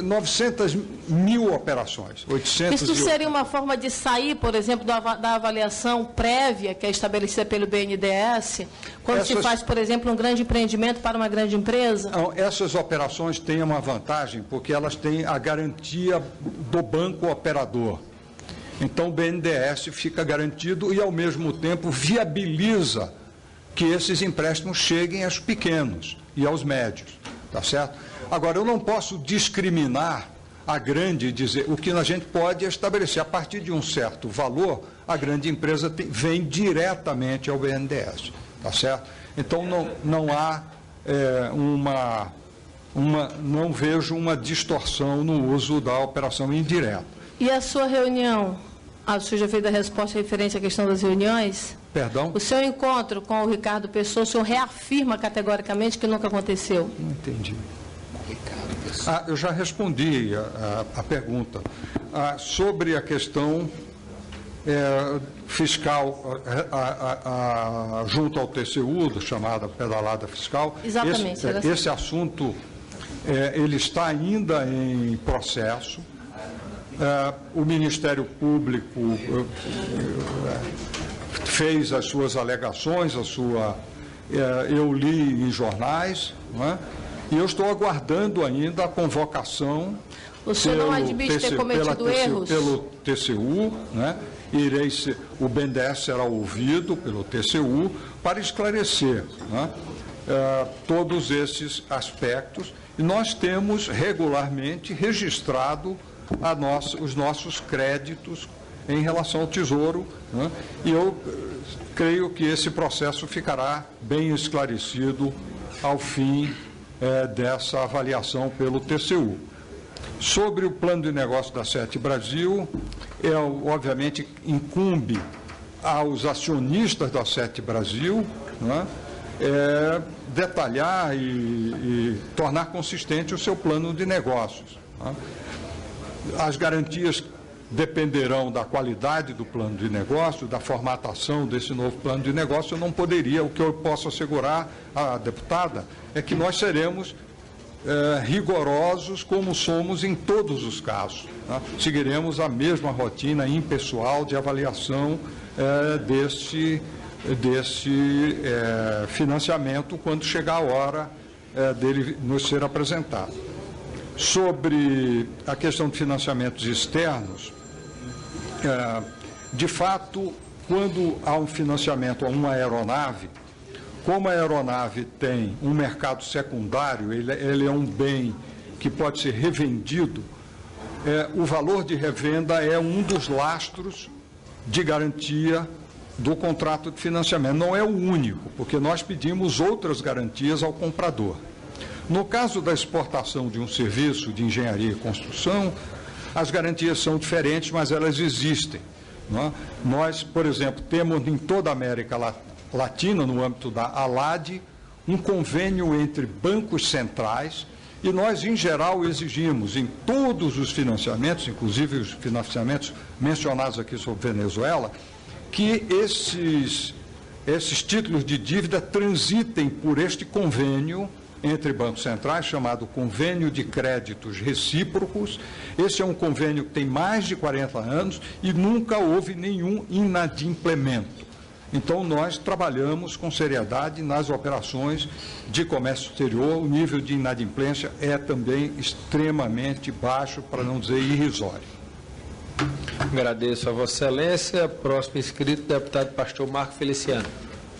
900 mil operações. 800 Isso seria uma forma de sair, por exemplo, da avaliação prévia que é estabelecida pelo BNDES, quando se faz, por exemplo, um grande empreendimento para uma grande empresa? Não, essas operações têm uma vantagem, porque elas têm a garantia do banco operador. Então, o BNDES fica garantido e, ao mesmo tempo, viabiliza que esses empréstimos cheguem aos pequenos e aos médios, tá certo? Agora, eu não posso discriminar a grande e dizer, o que a gente pode estabelecer, a partir de um certo valor, a grande empresa vem diretamente ao BNDES, tá certo? Então, não há não vejo uma distorção no uso da operação indireta. E a sua reunião? O senhor já fez a resposta referente à questão das reuniões? Perdão? O seu encontro com o Ricardo Pessoa, o senhor reafirma categoricamente que nunca aconteceu? Não entendi. Eu já respondi a pergunta. Sobre a questão fiscal junto ao TCU, chamada pedalada fiscal. Exatamente. Esse assunto ele está ainda em processo. O Ministério Público fez as suas alegações, eu li em jornais, não é? E eu estou aguardando ainda a convocação. O senhor não admite ter cometido erros? Pelo TCU, né? O BNDES será ouvido pelo TCU para esclarecer, né, todos esses aspectos. E nós temos regularmente registrado os nossos créditos em relação ao Tesouro, né? E eu creio que esse processo ficará bem esclarecido ao fim dessa avaliação pelo TCU. Sobre o plano de negócio da Sete Brasil, obviamente incumbe aos acionistas da Sete Brasil, né, detalhar e tornar consistente o seu plano de negócios. Né. As garantias dependerão da qualidade do plano de negócio, da formatação desse novo plano de negócio. Eu não poderia, o que eu posso assegurar à deputada é que nós seremos rigorosos como somos em todos os casos. Tá? Seguiremos a mesma rotina impessoal de avaliação desse financiamento quando chegar a hora dele nos ser apresentado. Sobre a questão de financiamentos externos, de fato, quando há um financiamento a uma aeronave, como a aeronave tem um mercado secundário, ele é um bem que pode ser revendido, o valor de revenda é um dos lastros de garantia do contrato de financiamento. Não é o único, porque nós pedimos outras garantias ao comprador. No caso da exportação de um serviço de engenharia e construção, as garantias são diferentes, mas elas existem. Não é? Nós, por exemplo, temos em toda a América Latina, no âmbito da ALAD, um convênio entre bancos centrais e nós, em geral, exigimos em todos os financiamentos, inclusive os financiamentos mencionados aqui sobre Venezuela, que esses títulos de dívida transitem por este convênio entre bancos centrais, chamado Convênio de Créditos Recíprocos. Esse é um convênio que tem mais de 40 anos e nunca houve nenhum inadimplemento. Então, nós trabalhamos com seriedade nas operações de comércio exterior. O nível de inadimplência é também extremamente baixo, para não dizer irrisório. Agradeço a Vossa Excelência. Próximo inscrito, deputado Pastor Marco Feliciano.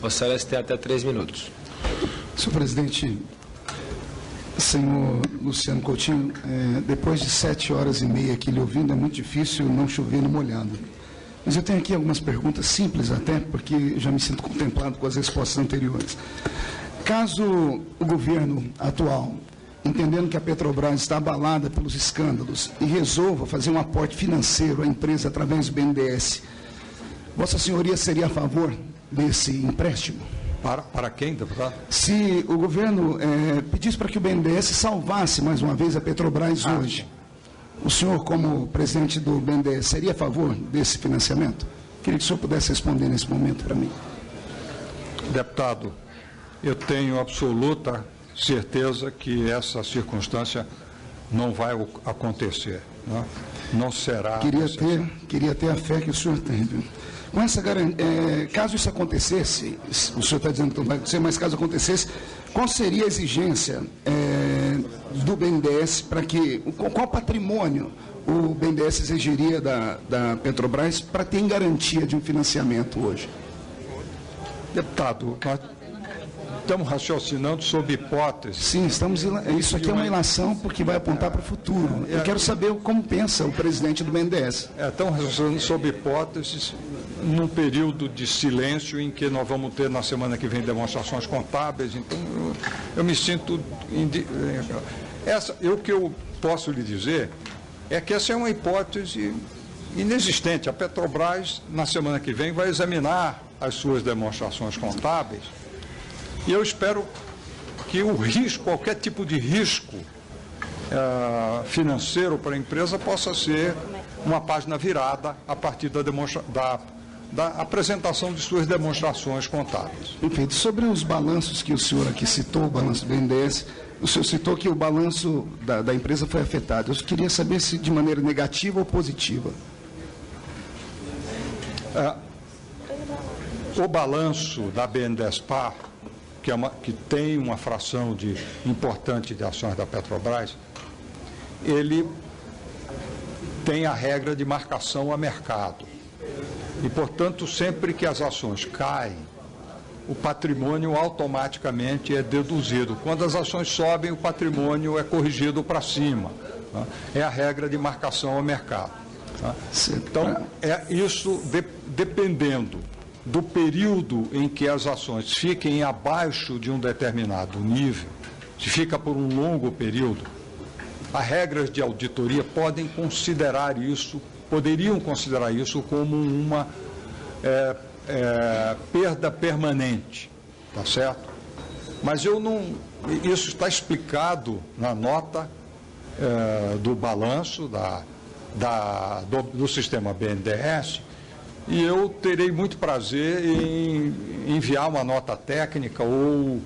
Vossa Excelência tem até 3 minutos. Senhor presidente, senhor Luciano Coutinho, depois de 7h30 aqui lhe ouvindo, é muito difícil não chover no molhado. Mas eu tenho aqui algumas perguntas simples até, porque já me sinto contemplado com as respostas anteriores. Caso o governo atual, entendendo que a Petrobras está abalada pelos escândalos e resolva fazer um aporte financeiro à empresa através do BNDES, Vossa Senhoria seria a favor desse empréstimo? Para quem, deputado? Se o governo pedisse para que o BNDES salvasse mais uma vez a Petrobras hoje, o senhor, como presidente do BNDES, seria a favor desse financiamento? Queria que o senhor pudesse responder nesse momento para mim. Deputado, eu tenho absoluta certeza que essa circunstância não vai acontecer. Né? Não será. Queria ter a fé que o senhor tem. Viu? Com essa caso isso acontecesse, o senhor está dizendo que não vai acontecer, mas caso acontecesse, qual seria a exigência do BNDES para que, qual patrimônio o BNDES exigiria da Petrobras para ter em garantia de um financiamento hoje? Deputado, nós estamos raciocinando sobre hipóteses. Sim, isso aqui é uma ilação porque vai apontar para o futuro. Eu quero saber como pensa o presidente do BNDES. Estamos raciocinando sobre hipóteses num período de silêncio em que nós vamos ter na semana que vem demonstrações contábeis. Então, eu me sinto... O que eu posso lhe dizer é que essa é uma hipótese inexistente. A Petrobras, na semana que vem, vai examinar as suas demonstrações contábeis e eu espero que o risco, qualquer tipo de risco financeiro para a empresa possa ser uma página virada a partir da apresentação de suas demonstrações contábeis. Perfeito. Sobre os balanços que o senhor aqui citou, o balanço do BNDES, o senhor citou que o balanço da empresa foi afetado. Eu queria saber se de maneira negativa ou positiva. O balanço da BNDESPar, que tem uma fração importante de ações da Petrobras, ele tem a regra de marcação a mercado. E, portanto, sempre que as ações caem, o patrimônio automaticamente é deduzido. Quando as ações sobem, o patrimônio é corrigido para cima. Né? É a regra de marcação ao mercado. Tá? Então, isso dependendo do período em que as ações fiquem abaixo de um determinado nível, se fica por um longo período, as regras de auditoria poderiam considerar isso como uma perda permanente, tá certo? Mas isso está explicado na nota do balanço do sistema BNDES, e eu terei muito prazer em enviar uma nota técnica ou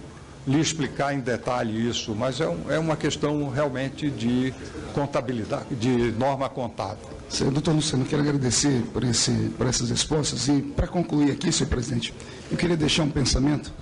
lhe explicar em detalhe isso, mas é uma questão realmente de contabilidade, de norma contábil. Doutor Luciano, quero agradecer por essas respostas e, para concluir aqui, senhor presidente, eu queria deixar um pensamento.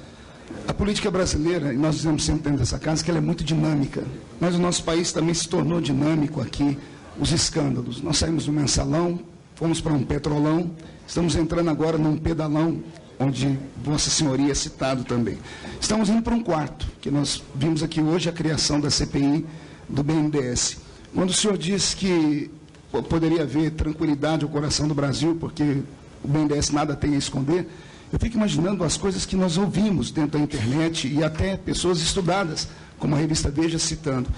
A política brasileira, e nós dizemos sempre dentro dessa casa, que ela é muito dinâmica, mas o nosso país também se tornou dinâmico aqui, os escândalos. Nós saímos do mensalão, fomos para um petrolão, estamos entrando agora num pedalão, onde Vossa Senhoria é citado também. Estamos indo para um quarto, que nós vimos aqui hoje a criação da CPI do BNDES. Quando o senhor diz que poderia haver tranquilidade ao coração do Brasil, porque o BNDES nada tem a esconder, eu fico imaginando as coisas que nós ouvimos dentro da internet e até pessoas estudadas, como a revista Veja citando.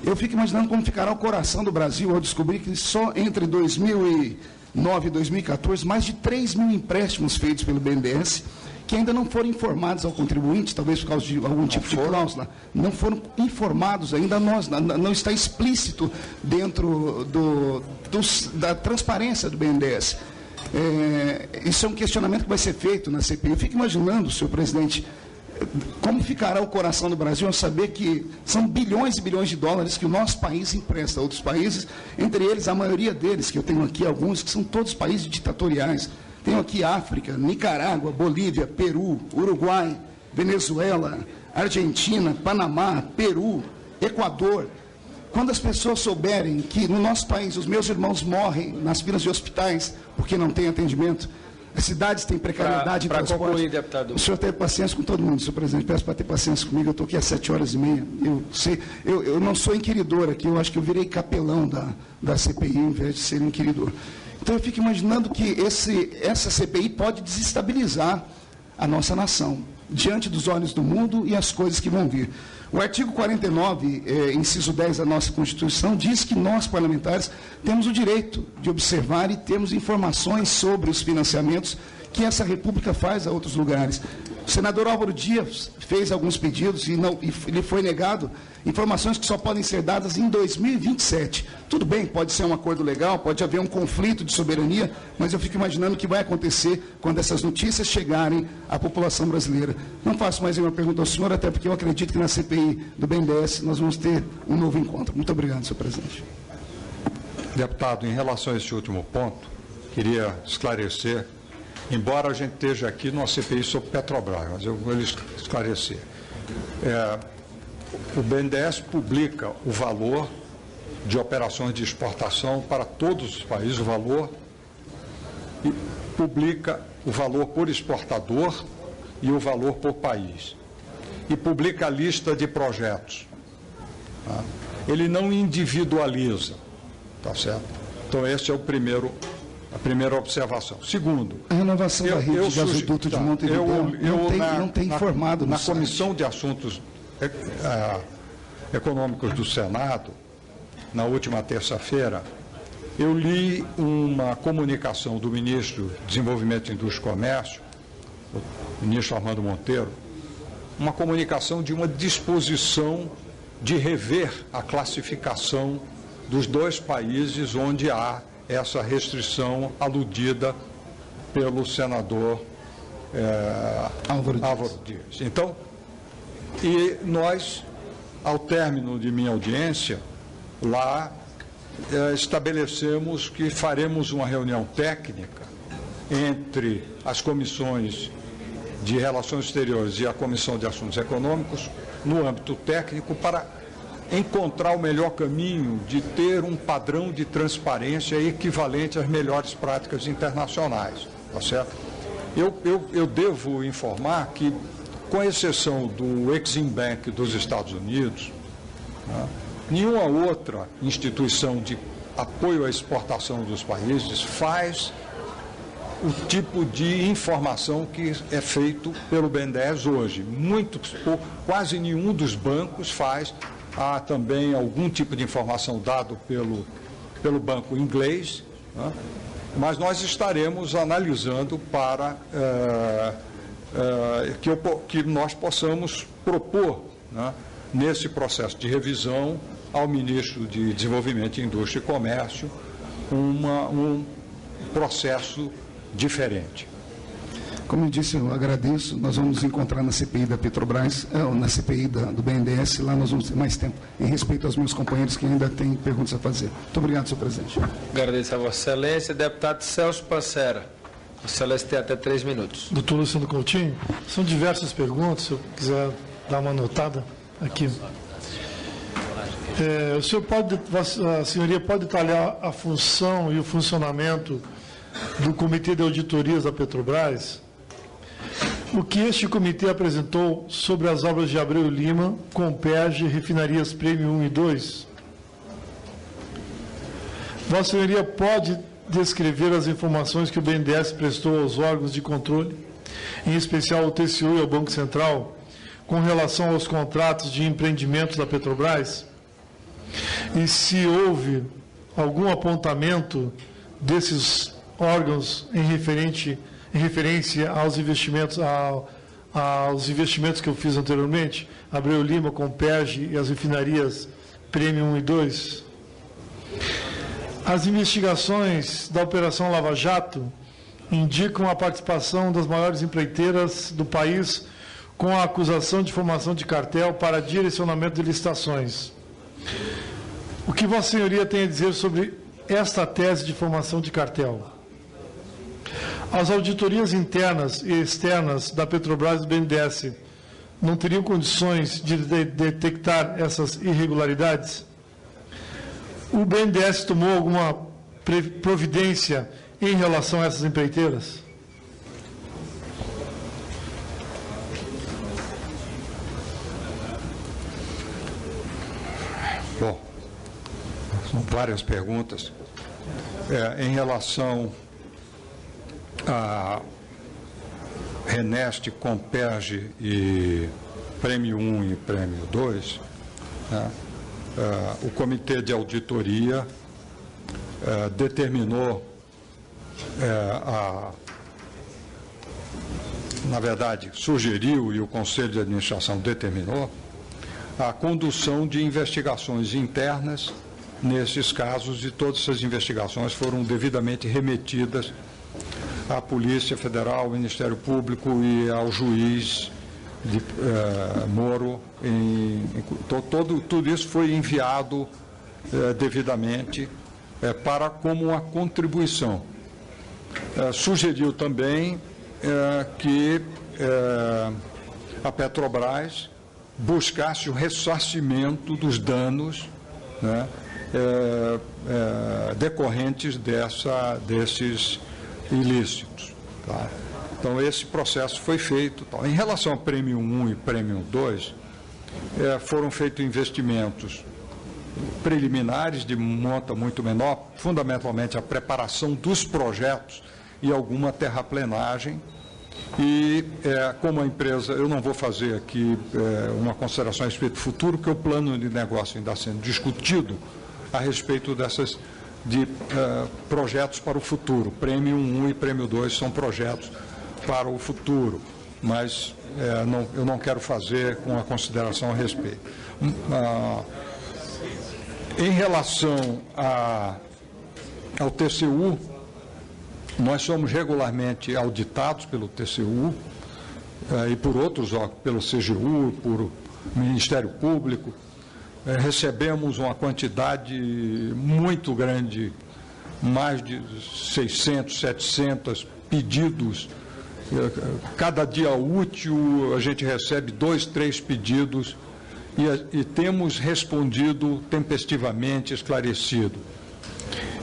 Eu fico imaginando como ficará o coração do Brasil ao descobrir que só entre 2009 e 2014, mais de 3 mil empréstimos feitos pelo BNDES, que ainda não foram informados ao contribuinte, talvez por causa de algum tipo de cláusula, não foram informados ainda, não está explícito dentro da transparência do BNDES. Isso é um questionamento que vai ser feito na CPI. Eu fico imaginando, senhor presidente, como ficará o coração do Brasil ao saber que são bilhões e bilhões de dólares que o nosso país empresta a outros países, entre eles, a maioria deles, que eu tenho aqui alguns, que são todos países ditatoriais. Tenho aqui África, Nicarágua, Bolívia, Peru, Uruguai, Venezuela, Argentina, Panamá, Peru, Equador. Quando as pessoas souberem que no nosso país os meus irmãos morrem nas filas de hospitais porque não tem atendimento, as cidades têm precariedade em transporte. Para concluir, deputado. O senhor tem paciência com todo mundo, senhor presidente. Peço para ter paciência comigo. Eu estou aqui às 7h30. Eu não sou inquiridor aqui. Eu acho que eu virei capelão da CPI, ao invés de ser inquiridor. Então, eu fico imaginando que essa CPI pode desestabilizar a nossa nação, diante dos olhos do mundo e as coisas que vão vir. O artigo 49, inciso 10 da nossa Constituição, diz que nós, parlamentares, temos o direito de observar e termos informações sobre os financiamentos que essa República faz a outros lugares. O senador Álvaro Dias fez alguns pedidos e lhe foi negado informações que só podem ser dadas em 2027. Tudo bem, pode ser um acordo legal, pode haver um conflito de soberania, mas eu fico imaginando o que vai acontecer quando essas notícias chegarem à população brasileira. Não faço mais nenhuma pergunta ao senhor, até porque eu acredito que na CPI do BNDES nós vamos ter um novo encontro. Muito obrigado, senhor presidente. Deputado, em relação a esse último ponto, queria esclarecer, embora a gente esteja aqui numa CPI sobre Petrobras, mas eu vou esclarecer. O BNDES publica o valor de operações de exportação para todos os países, o valor, e publica o valor por exportador e o valor por país. E publica a lista de projetos. Tá? Ele não individualiza, tá certo? Então, esse é a primeira observação. Segundo, a renovação da rede de gasoduto de Montevideo não tem informado na Comissão de Assuntos Econômicos do Senado, na última terça-feira, eu li uma comunicação do ministro de Desenvolvimento, Indústria e Comércio, o ministro Armando Monteiro, uma comunicação de uma disposição de rever a classificação dos dois países onde há essa restrição aludida pelo senador Álvaro Dias. Então, e nós, ao término de minha audiência, lá estabelecemos que faremos uma reunião técnica entre as comissões de Relações Exteriores e a Comissão de Assuntos Econômicos, no âmbito técnico, para encontrar o melhor caminho de ter um padrão de transparência equivalente às melhores práticas internacionais, tá certo? Eu devo informar que, com exceção do Exim Bank dos Estados Unidos, né, nenhuma outra instituição de apoio à exportação dos países faz o tipo de informação que é feito pelo BNDES hoje. Quase nenhum dos bancos faz. Há também algum tipo de informação dado pelo banco inglês, né? Mas nós estaremos analisando para que nós possamos propor, né, nesse processo de revisão ao ministro de Desenvolvimento, Indústria e Comércio um processo diferente. Como eu disse, eu agradeço. Nós vamos nos encontrar na CPI da Petrobras, na CPI do BNDES. Lá nós vamos ter mais tempo, em respeito aos meus companheiros que ainda têm perguntas a fazer. Muito obrigado, senhor presidente. Agradeço a Vossa Excelência. Deputado Celso Passera. Vossa Excelência tem até 3 minutos. Doutor Luciano Coutinho, são diversas perguntas, se eu quiser dar uma anotada aqui. A senhoria pode detalhar a função e o funcionamento do Comitê de Auditorias da Petrobras? O que este comitê apresentou sobre as obras de Abreu Lima, Comperj, refinarias Prêmio 1 e 2? Vossa Senhoria pode descrever as informações que o BNDES prestou aos órgãos de controle, em especial ao TCU e ao Banco Central, com relação aos contratos de empreendimentos da Petrobras? E se houve algum apontamento desses órgãos em referência aos investimentos, que eu fiz anteriormente, Abreu Lima, Comperj e as refinarias Prêmio 1 e 2? As investigações da Operação Lava Jato indicam a participação das maiores empreiteiras do país com a acusação de formação de cartel para direcionamento de licitações. O que Vossa Senhoria tem a dizer sobre esta tese de formação de cartel? As auditorias internas e externas da Petrobras e do BNDES não teriam condições de detectar essas irregularidades? O BNDES tomou alguma providência em relação a essas empreiteiras? Bom, são várias perguntas. Em relação a Reneste, Comperj e Prêmio 1 e Prêmio 2, né, o Comitê de Auditoria determinou, na verdade, sugeriu e o Conselho de Administração determinou a condução de investigações internas nesses casos, e todas essas investigações foram devidamente remetidas à Polícia Federal, ao Ministério Público e ao juiz Moro. Tudo isso foi enviado devidamente como uma contribuição. Sugeriu também que a Petrobras buscasse o ressarcimento dos danos, né, decorrentes desses ilícitos. Tá? Então, esse processo foi feito. Tá? Em relação ao Prêmio 1 e Prêmio 2, foram feitos investimentos preliminares de monta muito menor, fundamentalmente a preparação dos projetos e alguma terraplenagem. E, como a empresa, eu não vou fazer aqui uma consideração a respeito do futuro, porque o plano de negócio ainda está sendo discutido a respeito de projetos para o futuro. Prêmio 1 e Prêmio 2 são projetos para o futuro, mas eu não quero fazer uma consideração a respeito. Em relação ao TCU, nós somos regularmente auditados pelo TCU e por outros órgãos, pelo CGU, por Ministério Público. Recebemos uma quantidade muito grande, mais de 600, 700 pedidos. Cada dia útil a gente recebe 2, 3 pedidos e temos respondido tempestivamente, esclarecido.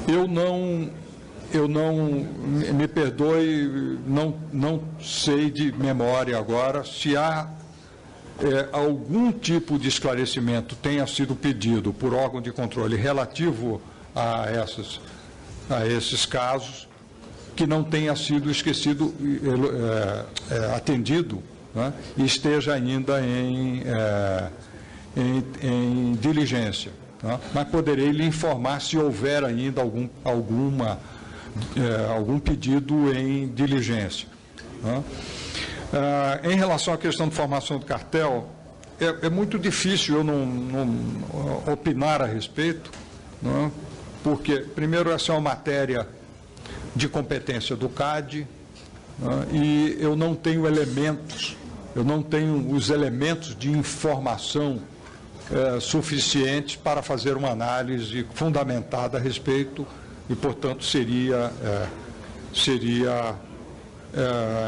Eu não, me perdoe, não sei de memória agora se há algum tipo de esclarecimento tenha sido pedido por órgão de controle relativo a esses casos, que não tenha sido esquecido, atendido, né, e esteja ainda em diligência. Tá? Mas poderei lhe informar se houver ainda algum pedido em diligência. Tá? Em relação à questão de formação do cartel, é muito difícil eu não opinar a respeito, né, porque, primeiro, essa é uma matéria de competência do CAD, né, e eu não tenho os elementos de informação suficientes para fazer uma análise fundamentada a respeito e, portanto, seria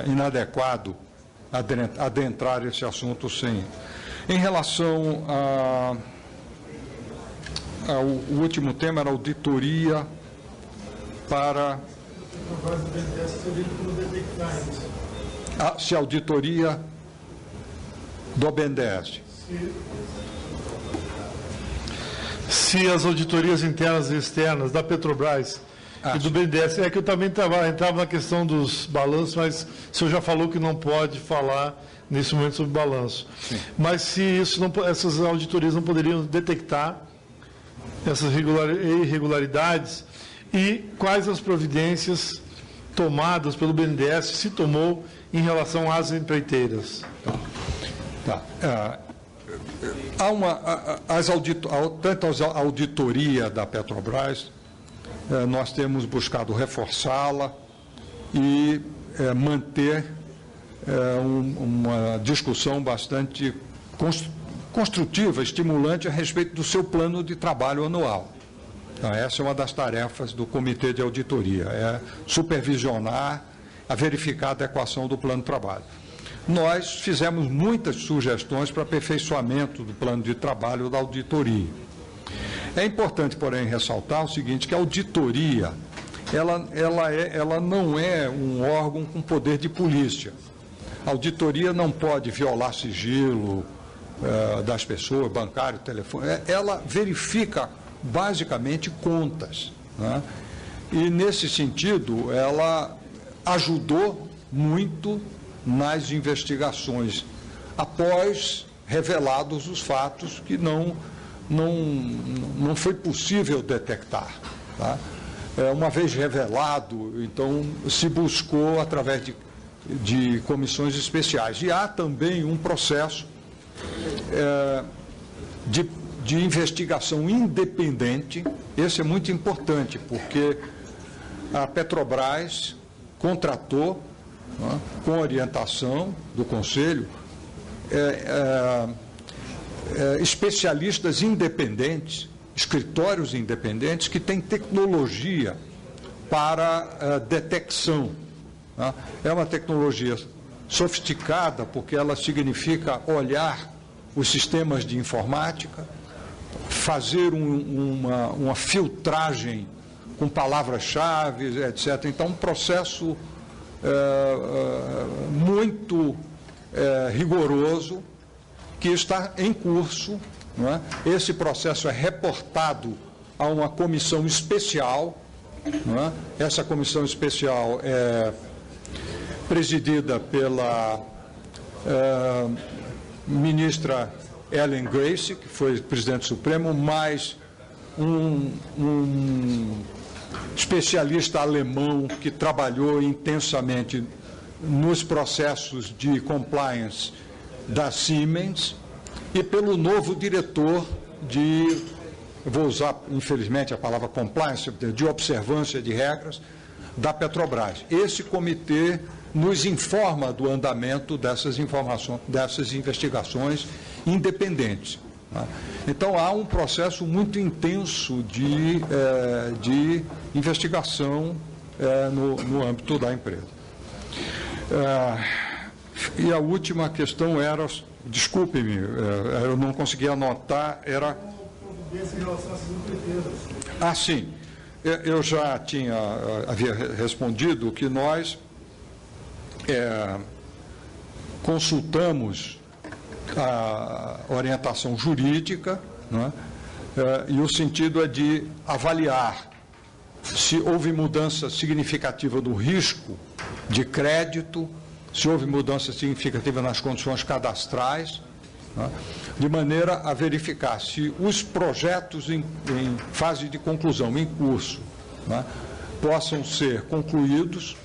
inadequado adentrar esse assunto sem. Em relação ao último tema, era auditoria para... se a auditoria do BNDES. Se as auditorias internas e externas da Petrobras e do BNDES, é que eu também entrava na questão dos balanços, mas o senhor já falou que não pode falar nesse momento sobre balanço. Sim. Mas se essas auditorias não poderiam detectar essas irregularidades, e quais as providências tomadas pelo BNDES se tomou em relação às empreiteiras? Tanto a auditoria da Petrobras, nós temos buscado reforçá-la e manter uma discussão bastante construtiva, estimulante a respeito do seu plano de trabalho anual. Então, essa é uma das tarefas do Comitê de Auditoria, é supervisionar a verificar a adequação do plano de trabalho. Nós fizemos muitas sugestões para aperfeiçoamento do plano de trabalho da auditoria. É importante, porém, ressaltar o seguinte, que a auditoria, ela não é um órgão com poder de polícia. A auditoria não pode violar sigilo das pessoas, bancário, telefone. Ela verifica, basicamente, contas, né? E, nesse sentido, ela ajudou muito nas investigações, após revelados os fatos que não foi possível detectar. Tá? Uma vez revelado, então, se buscou através de comissões especiais. E há também um processo de investigação independente. Esse é muito importante, porque a Petrobras contratou, com orientação do Conselho, especialistas independentes, escritórios independentes que têm tecnologia para detecção. É uma tecnologia sofisticada, porque ela significa olhar os sistemas de informática, fazer uma filtragem com palavras-chave, etc. Então, um processo muito rigoroso que está em curso. Não é? Esse processo é reportado a uma comissão especial. Não é? Essa comissão especial é presidida pela ministra Ellen Grace, que foi presidente supremo, mais um especialista alemão que trabalhou intensamente nos processos de compliance da Siemens, e pelo novo diretor vou usar, infelizmente, a palavra compliance, de observância de regras, da Petrobras. Esse comitê nos informa do andamento dessas investigações independentes. Tá? Então, há um processo muito intenso de investigação no âmbito da empresa. E a última questão era, desculpe-me, eu não consegui anotar, era... sim, eu já havia respondido que nós consultamos a orientação jurídica, né, e o sentido é de avaliar se houve mudança significativa no risco de crédito, se houve mudança significativa nas condições cadastrais, né, de maneira a verificar se os projetos em fase de conclusão, em curso, né, possam ser concluídos,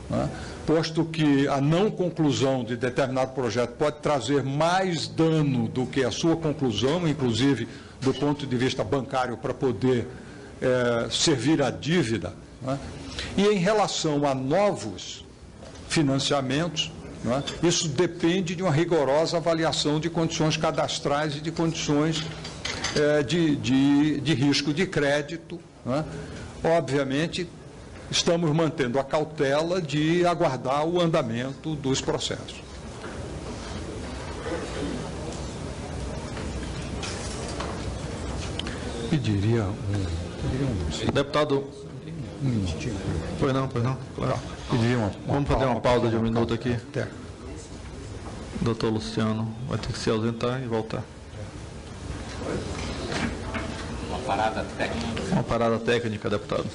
né, posto que a não conclusão de determinado projeto pode trazer mais dano do que a sua conclusão, inclusive do ponto de vista bancário, para poder servir a dívida, né? E em relação a novos financiamentos, né, isso depende de uma rigorosa avaliação de condições cadastrais e de condições de risco de crédito, né? Obviamente, estamos mantendo a cautela de aguardar o andamento dos processos. Pediria um deputado. Pois não. Claro. Vamos fazer uma pausa de um minuto aqui. Doutor Luciano vai ter que se ausentar e voltar. Uma parada técnica. Uma parada técnica, deputado.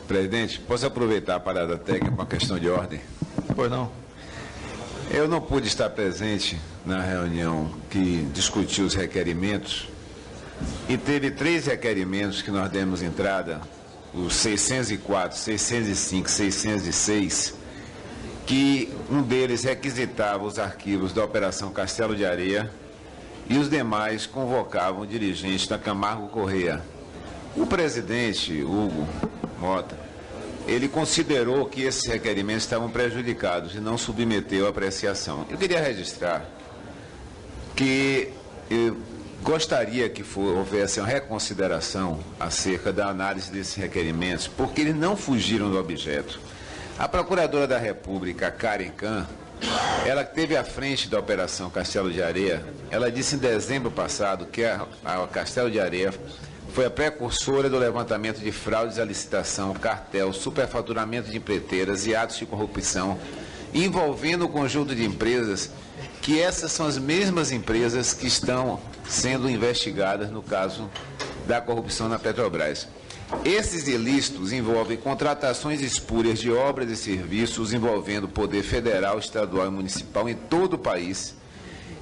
Presidente, posso aproveitar a parada técnica para uma questão de ordem? Pois não. Eu não pude estar presente na reunião que discutiu os requerimentos e teve 3 requerimentos que nós demos entrada, os 604, 605, 606, que um deles requisitava os arquivos da Operação Castelo de Areia e os demais convocavam dirigentes da Camargo Corrêa. O presidente, Hugo Mota, ele considerou que esses requerimentos estavam prejudicados e não submeteu à apreciação. Eu queria registrar que eu gostaria que houvesse uma reconsideração acerca da análise desses requerimentos, porque eles não fugiram do objeto. A Procuradora da República, Karen Kahn, ela que esteve à frente da Operação Castelo de Areia, ela disse em dezembro passado que a Castelo de Areia foi a precursora do levantamento de fraudes à licitação, cartel, superfaturamento de empreiteiras e atos de corrupção, envolvendo o conjunto de empresas, que essas são as mesmas empresas que estão sendo investigadas no caso da corrupção na Petrobras. Esses ilícitos envolvem contratações espúrias de obras e serviços envolvendo poder federal, estadual e municipal em todo o país,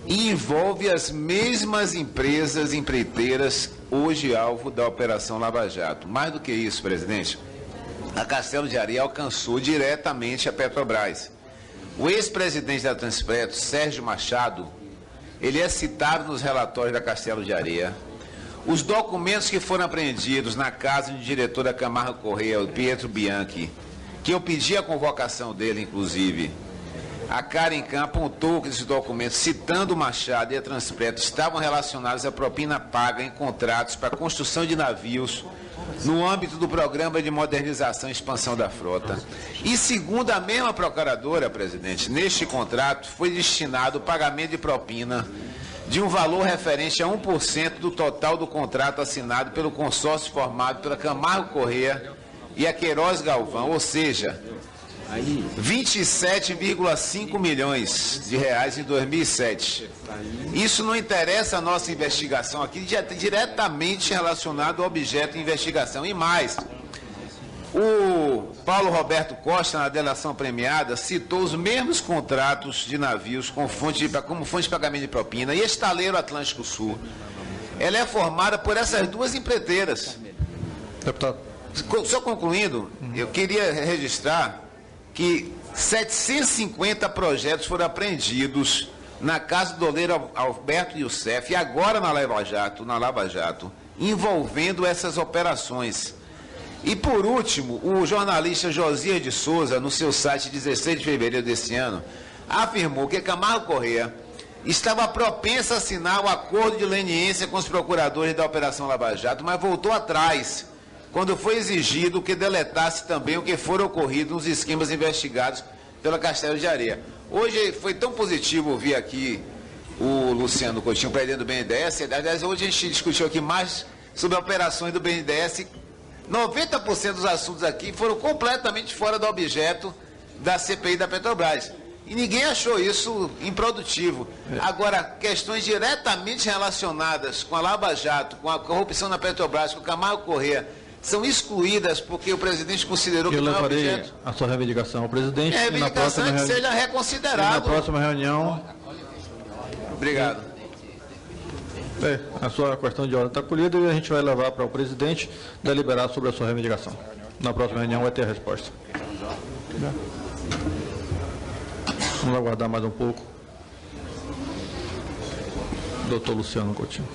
e envolve as mesmas empresas empreiteiras hoje alvo da Operação Lava Jato. Mais do que isso, presidente, a Castelo de Areia alcançou diretamente a Petrobras. O ex-presidente da Transpetro, Sérgio Machado, ele é citado nos relatórios da Castelo de Areia. Os documentos que foram apreendidos na casa do diretor da Camargo Corrêa, o Pietro Bianchi, que eu pedi a convocação dele, inclusive, a Karen Kahn apontou que esses documentos, citando o Machado e a Transpetro, estavam relacionados à propina paga em contratos para a construção de navios no âmbito do Programa de Modernização e Expansão da Frota. E, segundo a mesma procuradora, presidente, neste contrato foi destinado o pagamento de propina de um valor referente a 1% do total do contrato assinado pelo consórcio formado pela Camargo Corrêa e a Queiroz Galvão, ou seja, 27,5 milhões de reais em 2007. Isso não interessa a nossa investigação aqui, diretamente relacionado ao objeto de investigação. E mais, o Paulo Roberto Costa, na delação premiada, citou os mesmos contratos de navios como fonte de pagamento de propina. E Estaleiro Atlântico Sul, ela é formada por essas duas empreiteiras. Deputado. Só concluindo, eu queria registrar que 750 projetos foram apreendidos na casa do doleiro Alberto Youssef e agora na Lava Jato, envolvendo essas operações. E por último, o jornalista Josias de Souza, no seu site 16 de fevereiro desse ano, afirmou que Camargo Corrêa estava propensa a assinar o acordo de leniência com os procuradores da Operação Lava Jato, mas voltou atrás quando foi exigido que deletasse também o que for ocorrido nos esquemas investigados pela Castelo de Areia. Hoje foi tão positivo ouvir aqui o Luciano Coutinho, presidente do BNDES. Aliás, hoje a gente discutiu aqui mais sobre operações do BNDES. 90% dos assuntos aqui foram completamente fora do objeto da CPI da Petrobras. E ninguém achou isso improdutivo. Agora, questões diretamente relacionadas com a Lava Jato, com a corrupção na Petrobras, com o Camargo Corrêa, são excluídas porque o presidente considerou que não é objeto. Eu levarei a sua reivindicação ao presidente. Reivindicação é que seja reconsiderado. Na próxima reunião... Obrigado. A sua questão de ordem está acolhida e a gente vai levar para o presidente deliberar sobre a sua reivindicação. Na próxima reunião vai ter a resposta. Vamos aguardar mais um pouco. Doutor Luciano Coutinho.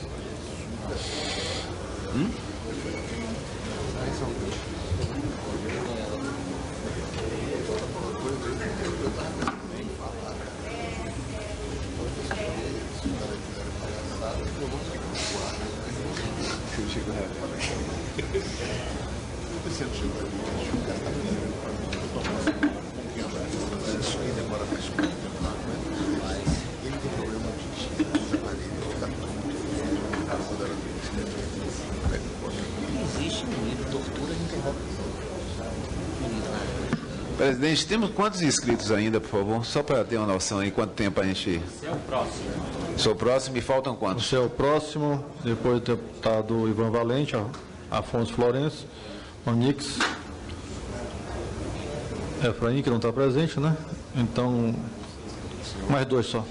Presidente, temos quantos inscritos ainda, por favor? Só para ter uma noção aí, quanto tempo a gente... Você é o próximo. Sou o próximo e faltam quantos? Você é o próximo, depois do deputado Ivan Valente, Afonso Florencio, Onix, Efraim, que não está presente, né? Então, mais dois só.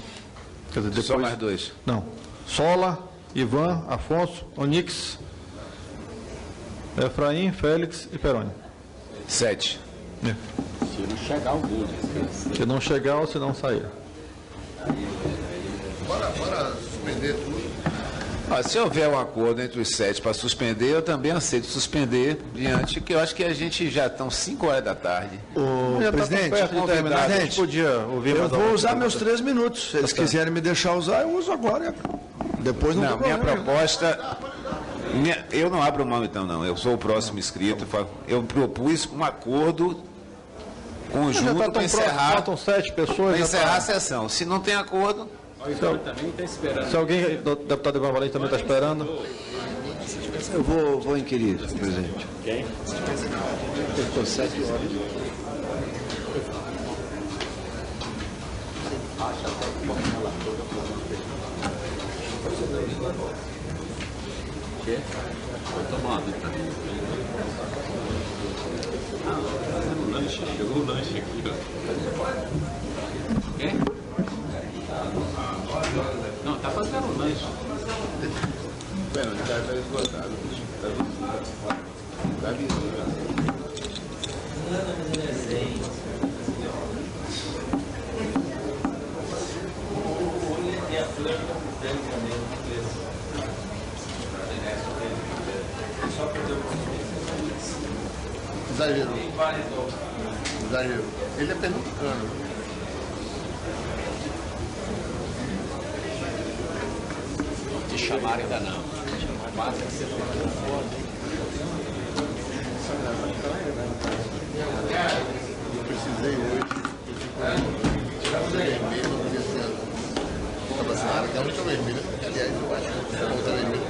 Quer dizer, depois... Só mais dois? Não. Sola, Ivan, Afonso, Onix, Efraim, Félix e Peroni. 7. Se não chegar o Google. Se não chegar ou se não sair. Bora suspender tudo. Se houver um acordo entre os 7 para suspender, eu também aceito suspender diante, que eu acho que a gente já estão 5 horas da tarde. Presidente, eu vou usar meus 3 minutos. Se eles quiserem me deixar usar, eu uso agora. Depois não tem minha problema. proposta... eu não abro mão, então, não. Eu sou o próximo inscrito. Eu propus um acordo conjunto para encerrar... Faltam 7 pessoas. Para encerrar a sessão. Se não tem acordo... Também está esperando. Se alguém, o deputado Ivan Valente também está esperando. Eu vou inquirir, presidente. Quem? Eu estou 7 horas. Vou tomar uma vitamina. Fazendo lanche. Chegou o lanche aqui, ó. Quem? Não, tá fazendo lanche. Pera, está esgotado. Está avisando. Exagero. Ele é pernambucano. Te chamaram ainda não. Quase que você ficou fora. Eu precisei hoje. Tirar o vermelho, porque assim, estava assim, a única vermelha, aliás, eu acho que a outra vermelha.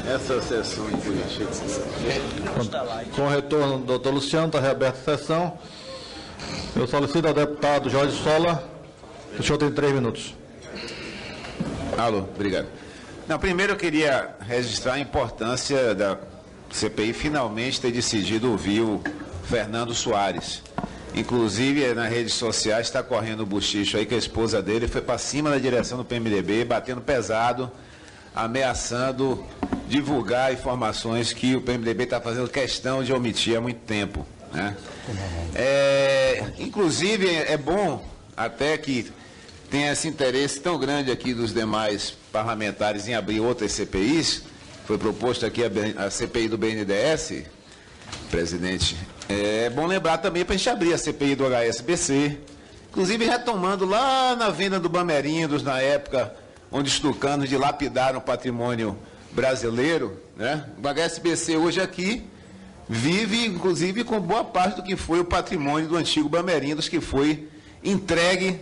Essa sessão em Curitiba. Com o retorno do doutor Luciano, está reaberta a sessão. Eu solicito ao deputado Jorge Sola. O senhor tem 3 minutos. Alô, obrigado. Não, primeiro eu queria registrar a importância da CPI finalmente ter decidido ouvir o Fernando Soares. Inclusive, nas redes sociais está correndo o buchicho aí que a esposa dele foi para cima da direção do PMDB, batendo pesado, ameaçando divulgar informações que o PMDB está fazendo questão de omitir há muito tempo, né? Inclusive, é bom até que tenha esse interesse tão grande aqui dos demais parlamentares em abrir outras CPIs. Foi proposto aqui a CPI do BNDES, presidente. É bom lembrar também para a gente abrir a CPI do HSBC, inclusive retomando lá na venda do Bamerindos, na época, onde os tucanos dilapidaram o patrimônio brasileiro, né? O HSBC hoje aqui vive, inclusive, com boa parte do que foi o patrimônio do antigo Bamerindos, que foi entregue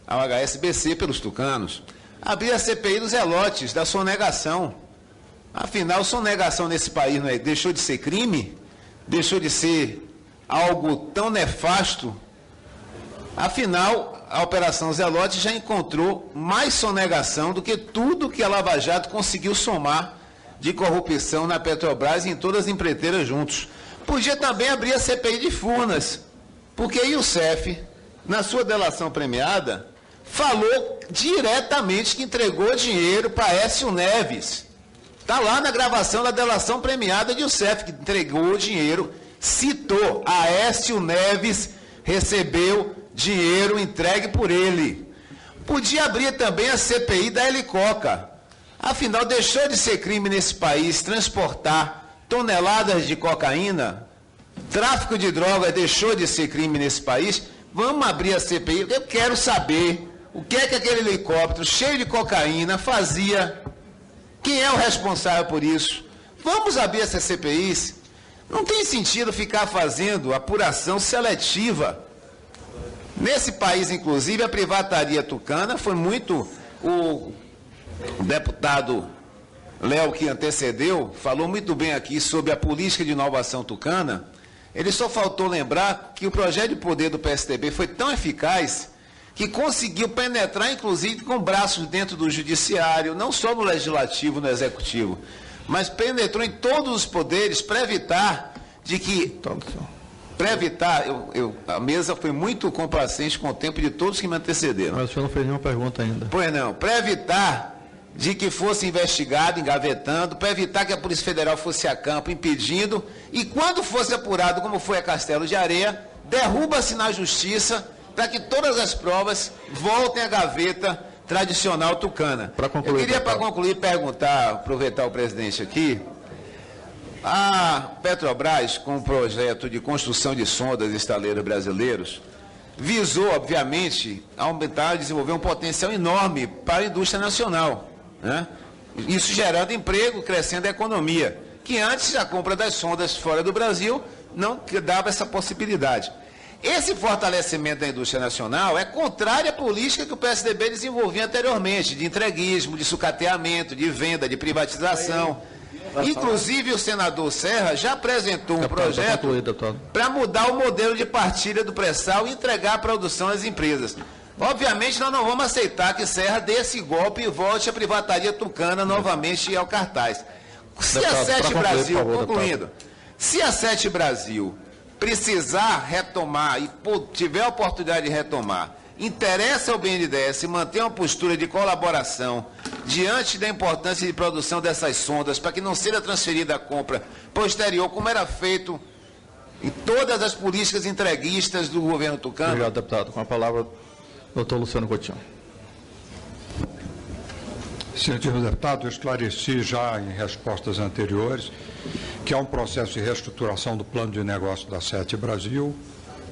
ao HSBC pelos tucanos. Abrir a CPI dos Zelotes, da sonegação. Afinal, sonegação nesse país não é, deixou de ser crime? Deixou de ser algo tão nefasto? Afinal, a Operação Zelote já encontrou mais sonegação do que tudo que a Lava Jato conseguiu somar de corrupção na Petrobras e em todas as empreiteiras juntos. Podia também abrir a CPI de Furnas, porque aí o CEF, na sua delação premiada, falou diretamente que entregou dinheiro para Aécio Neves. Está lá na gravação da delação premiada de Youssef, que entregou o dinheiro, citou, Aécio Neves recebeu dinheiro entregue por ele. Podia abrir também a CPI da Helicoca. Afinal, deixou de ser crime nesse país transportar toneladas de cocaína? Tráfico de drogas deixou de ser crime nesse país? Vamos abrir a CPI. Eu quero saber o que é que aquele helicóptero cheio de cocaína fazia. Quem é o responsável por isso? Vamos abrir essas CPIs. Não tem sentido ficar fazendo apuração seletiva. Nesse país, inclusive, a privataria tucana foi muito... O deputado Léo, que antecedeu, falou muito bem aqui sobre a política de inovação tucana. Ele só faltou lembrar que o projeto de poder do PSDB foi tão eficaz que conseguiu penetrar, inclusive, com braços dentro do judiciário, não só no legislativo, no executivo, mas penetrou em todos os poderes para evitar de que... Para evitar, a mesa foi muito complacente com o tempo de todos que me antecederam. Mas o senhor não fez nenhuma pergunta ainda. Pois não, para evitar de que fosse investigado, engavetando, para evitar que a Polícia Federal fosse a campo impedindo, e quando fosse apurado, como foi a Castelo de Areia, derruba-se na justiça para que todas as provas voltem à gaveta tradicional tucana. Eu queria, para concluir, perguntar, aproveitar o presidente aqui, a Petrobras, com o projeto de construção de sondas e estaleiros brasileiros, visou, obviamente, aumentar e desenvolver um potencial enorme para a indústria nacional, né? Isso gerando emprego, crescendo a economia, que antes a compra das sondas fora do Brasil não dava essa possibilidade. Esse fortalecimento da indústria nacional é contrário à política que o PSDB desenvolvia anteriormente, de entreguismo, de sucateamento, de venda, de privatização. Inclusive, o senador Serra já apresentou um projeto para mudar o modelo de partilha do pré-sal e entregar a produção às empresas. Obviamente, nós não vamos aceitar que Serra dê esse golpe e volte a privataria tucana novamente ao cartaz. Se a Sete Brasil, concluindo, se a Sete Brasil precisar retomar e tiver a oportunidade de retomar, interessa ao BNDES manter uma postura de colaboração diante da importância de produção dessas sondas, para que não seja transferida a compra posterior, como era feito em todas as políticas entreguistas do governo tucano. Obrigado, deputado. Com a palavra, doutor Luciano Coutinho. Senhor deputado, eu esclareci já em respostas anteriores que há um processo de reestruturação do plano de negócio da Sete Brasil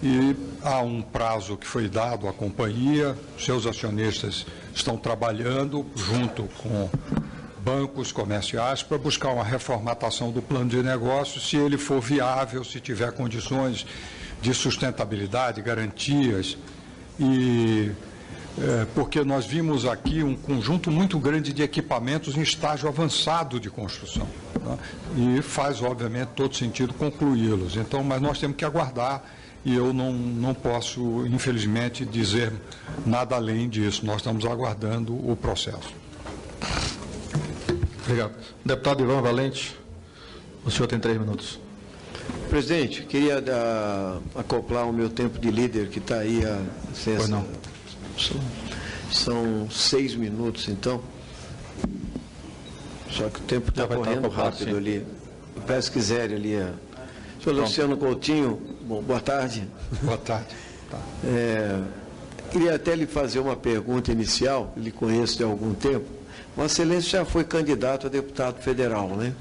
e há um prazo que foi dado à companhia, seus acionistas estão trabalhando junto com bancos comerciais para buscar uma reformatação do plano de negócio, se ele for viável, se tiver condições de sustentabilidade, garantias, e porque nós vimos aqui um conjunto muito grande de equipamentos em estágio avançado de construção, né? E faz, obviamente, todo sentido concluí-los. Então, mas nós temos que aguardar e eu não posso, infelizmente, dizer nada além disso. Nós estamos aguardando o processo. Obrigado. Deputado Ivan Valente, o senhor tem 3 minutos. Presidente, queria acoplar o meu tempo de líder, que está aí a licença. Pois não. São 6 minutos, então. Só que o tempo está correndo rápido, sim. Ali. Eu peço que quiser ali. Senhor Luciano Coutinho, bom, boa tarde. Boa tarde. Tá. Queria até lhe fazer uma pergunta inicial, lhe conheço de algum tempo. Vossa Excelência já foi candidato a deputado federal, né?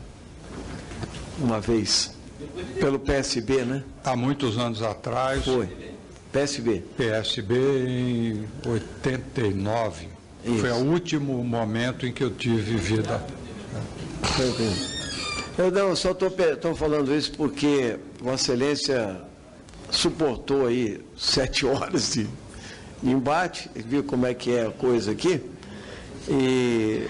Uma vez. Pelo PSB, né? Há muitos anos atrás. Foi. PSB. PSB em 89. Foi o último momento em que eu tive vida. Eu não, só estou falando isso porque Vossa Excelência suportou aí 7 horas de embate, viu como é que é a coisa aqui, e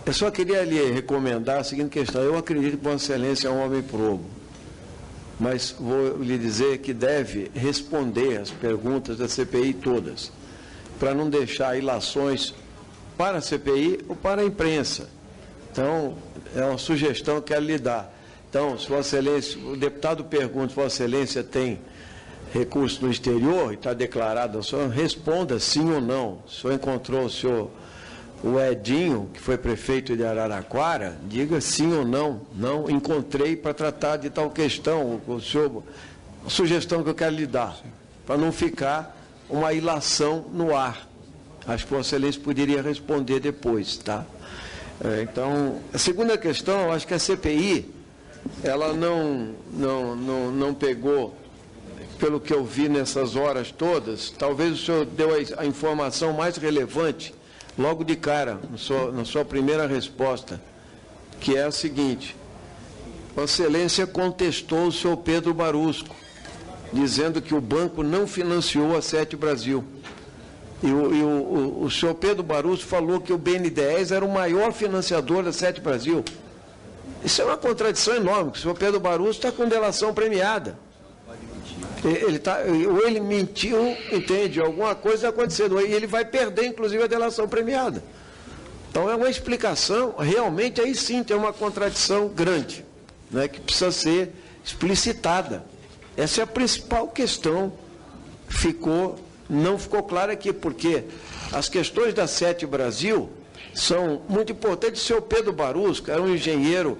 eu só queria lhe recomendar a seguinte questão. Eu acredito que Vossa Excelência é um homem probo, mas vou lhe dizer que deve responder as perguntas da CPI todas, para não deixar ilações para a CPI ou para a imprensa. Então, é uma sugestão que eu quero lhe dar. Então, se Vossa Excelência, o deputado pergunta se Vossa Excelência tem recurso no exterior e está declarado, o senhor responda sim ou não. O senhor encontrou o Edinho, que foi prefeito de Araraquara, diga sim ou não. Não encontrei para tratar de tal questão. A sugestão que eu quero lhe dar, para não ficar uma ilação no ar. Acho que Vossa Excelência poderia responder depois, tá? Então, a segunda questão, eu acho que a CPI, ela não pegou, pelo que eu vi nessas horas todas, talvez o senhor deu a informação mais relevante logo de cara, na sua primeira resposta, que é a seguinte: Vossa Excelência contestou o senhor Pedro Barusco, dizendo que o banco não financiou a Sete Brasil. E o senhor Pedro Barusco falou que o BNDES era o maior financiador da Sete Brasil. Isso é uma contradição enorme, porque o senhor Pedro Barusco está com delação premiada. Ou ele mentiu, entende, alguma coisa acontecendo, e ele vai perder, inclusive, a delação premiada. Então, é uma explicação, realmente, aí sim tem uma contradição grande, né, que precisa ser explicitada. Essa é a principal questão, não ficou clara aqui, porque as questões da Sete Brasil são muito importantes. O senhor Pedro Barusco era um engenheiro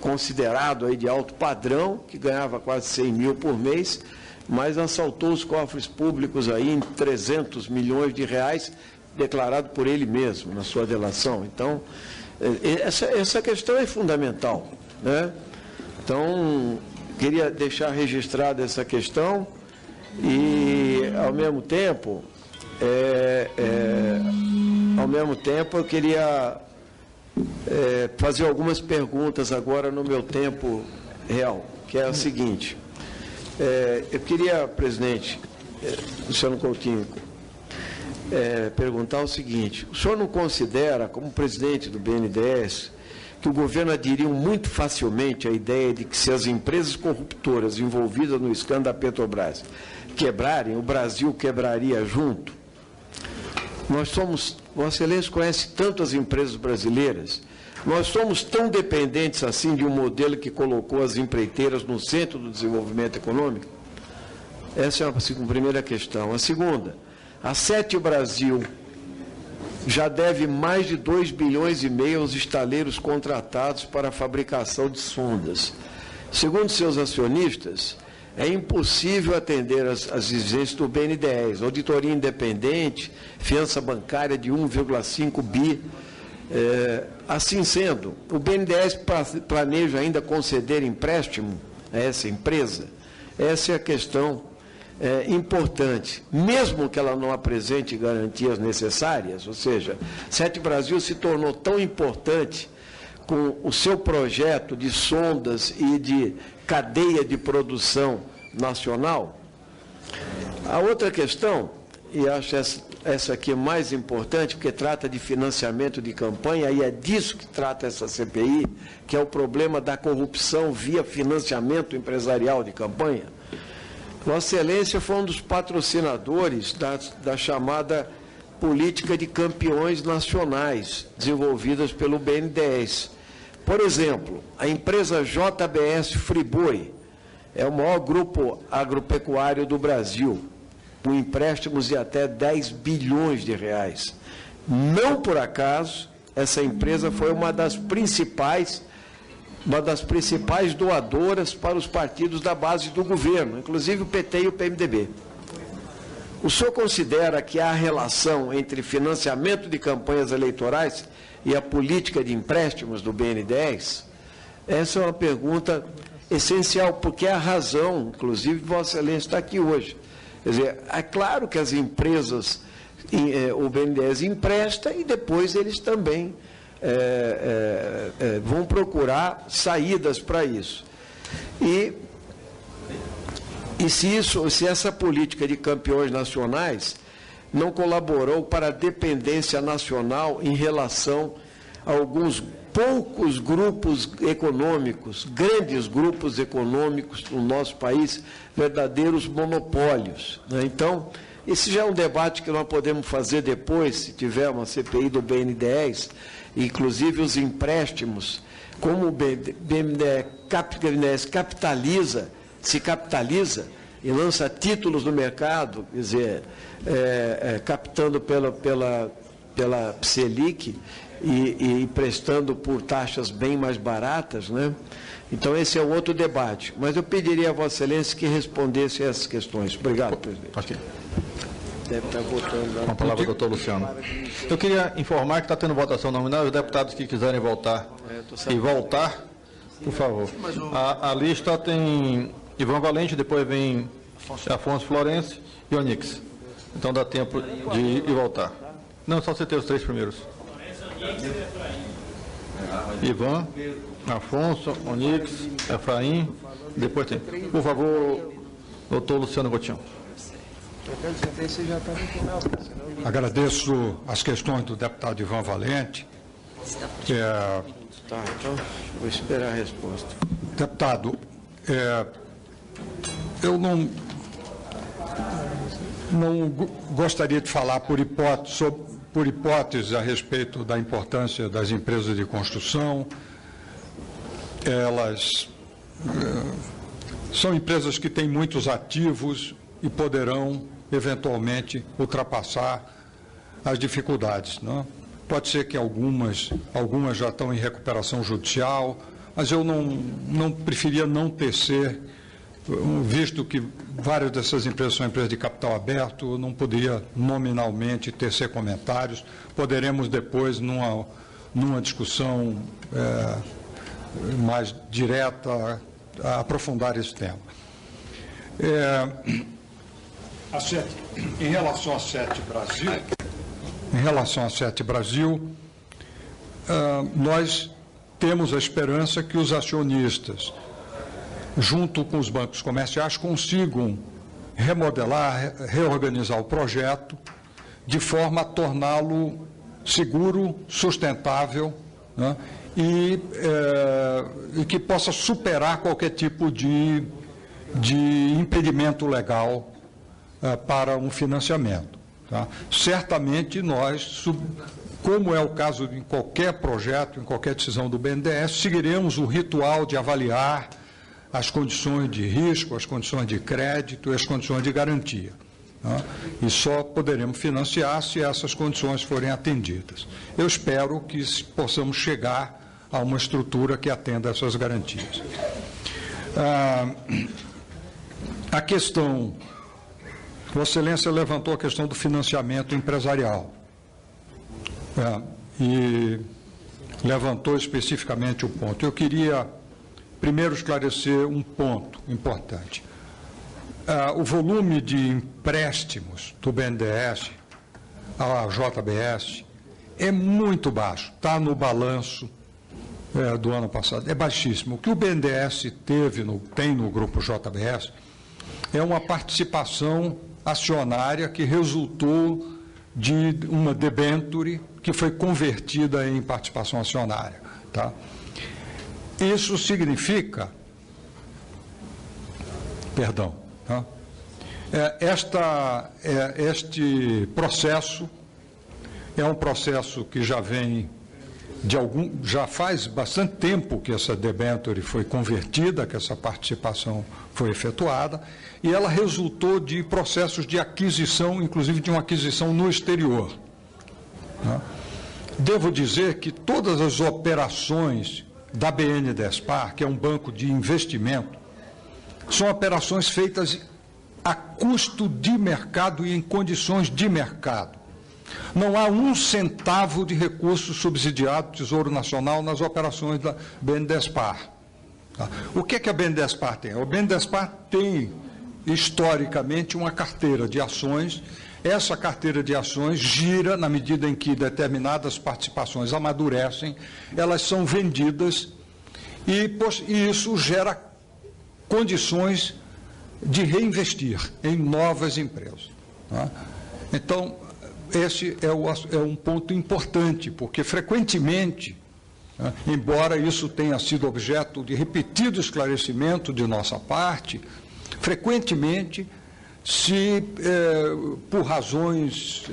considerado aí de alto padrão, que ganhava quase 100 mil por mês, mas assaltou os cofres públicos aí em 300 milhões de reais, declarado por ele mesmo na sua delação. Então, essa questão é fundamental, né? Então, queria deixar registrada essa questão e, ao mesmo tempo, eu queria fazer algumas perguntas agora no meu tempo real, que é o seguinte. Eu queria, presidente Luciano Coutinho, perguntar o seguinte: o senhor não considera, como presidente do BNDES, que o governo aderiu muito facilmente à ideia de que, se as empresas corruptoras envolvidas no escândalo da Petrobras quebrarem, o Brasil quebraria junto? Vossa Excelência conhece tanto as empresas brasileiras, nós somos tão dependentes assim de um modelo que colocou as empreiteiras no centro do desenvolvimento econômico? Essa é a primeira questão. A segunda, a Sete Brasil já deve mais de 2,5 bilhões aos estaleiros contratados para a fabricação de sondas. Segundo seus acionistas, é impossível atender as exigências do BNDES, auditoria independente, fiança bancária de 1,5 bi. Assim sendo, o BNDES planeja ainda conceder empréstimo a essa empresa? Essa é a questão importante. Mesmo que ela não apresente garantias necessárias, ou seja, Sete Brasil se tornou tão importante com o seu projeto de sondas e de cadeia de produção nacional. A outra questão, e acho essa aqui mais importante, porque trata de financiamento de campanha, e é disso que trata essa CPI, que é o problema da corrupção via financiamento empresarial de campanha. Vossa Excelência foi um dos patrocinadores da chamada política de campeões nacionais, desenvolvidas pelo BNDES. Por exemplo, a empresa JBS Friboi é o maior grupo agropecuário do Brasil, com empréstimos de até 10 bilhões de reais. Não por acaso, essa empresa foi uma das principais doadoras para os partidos da base do governo, inclusive o PT e o PMDB. O senhor considera que há relação entre financiamento de campanhas eleitorais e a política de empréstimos do BNDES? Essa é uma pergunta essencial, porque é a razão, inclusive, Vossa Excelência está aqui hoje. Quer dizer, é claro que as empresas o BNDES empresta e depois eles também vão procurar saídas para isso. E se essa política de campeões nacionais não colaborou para a dependência nacional em relação a alguns poucos grupos econômicos, grandes grupos econômicos no nosso país, verdadeiros monopólios, né? Então, esse já é um debate que nós podemos fazer depois, se tiver uma CPI do BNDES, inclusive os empréstimos, como o BNDES se capitaliza e lança títulos no mercado, quer dizer, captando pela Selic e prestando por taxas bem mais baratas, né? Então, esse é um outro debate. Mas eu pediria a Vossa Excelência que respondesse essas questões. Obrigado, presidente. Ok. Deve estar votando. Com a palavra, doutor Luciano. Eu queria informar que está tendo votação nominal. Os deputados que quiserem voltar por favor. A lista tem Ivan Valente, depois vem Afonso Florencio e Onix. Então dá tempo de ir e voltar. Não, só citei os 3 primeiros. Ivan, Afonso, Onix, Efraim, depois tem. Por favor, doutor Luciano Coutinho. Agradeço as questões do deputado Ivan Valente. Tá, então vou esperar a resposta. Deputado, eu não gostaria de falar por hipótese a respeito da importância das empresas de construção. Elas são empresas que têm muitos ativos e poderão, eventualmente, ultrapassar as dificuldades, não? Pode ser que algumas já estão em recuperação judicial, mas eu não preferia não tecer, visto que várias dessas empresas são empresas de capital aberto, eu não poderia nominalmente tecer comentários. Poderemos depois, numa discussão mais direta, aprofundar esse tema. Em relação a Sete Brasil, nós temos a esperança que os acionistas, junto com os bancos comerciais, consigam remodelar, reorganizar o projeto de forma a torná-lo seguro, sustentável, né, e que possa superar qualquer tipo de impedimento legal para um financiamento. Tá? Certamente nós, como é o caso em qualquer projeto, em qualquer decisão do BNDES, seguiremos o ritual de avaliar as condições de risco, as condições de crédito e as condições de garantia. Tá? E só poderemos financiar se essas condições forem atendidas. Eu espero que possamos chegar a uma estrutura que atenda essas garantias. A questão... Vossa Excelência levantou a questão do financiamento empresarial e levantou especificamente o ponto. Eu queria primeiro esclarecer um ponto importante. O volume de empréstimos do BNDES à JBS é muito baixo, está no balanço do ano passado, é baixíssimo. O que o BNDES tem no grupo JBS é uma participação acionária que resultou de uma debenture que foi convertida em participação acionária. Tá? Isso significa, tá? Este processo é um processo que já vem já faz bastante tempo que essa debenture foi convertida, que essa participação foi efetuada, e ela resultou de processos de aquisição, inclusive de uma aquisição no exterior. Né? Devo dizer que todas as operações da BNDESPar, que é um banco de investimento, são operações feitas a custo de mercado e em condições de mercado. Não há um centavo de recurso subsidiado do Tesouro Nacional nas operações da BNDESPar. Tá? O que a BNDESPar tem? A BNDESPar tem, historicamente, uma carteira de ações essa carteira de ações gira na medida em que determinadas participações amadurecem, elas são vendidas e isso gera condições de reinvestir em novas empresas. Tá? Então, esse é um ponto importante, porque frequentemente, embora isso tenha sido objeto de repetido esclarecimento de nossa parte, frequentemente, por razões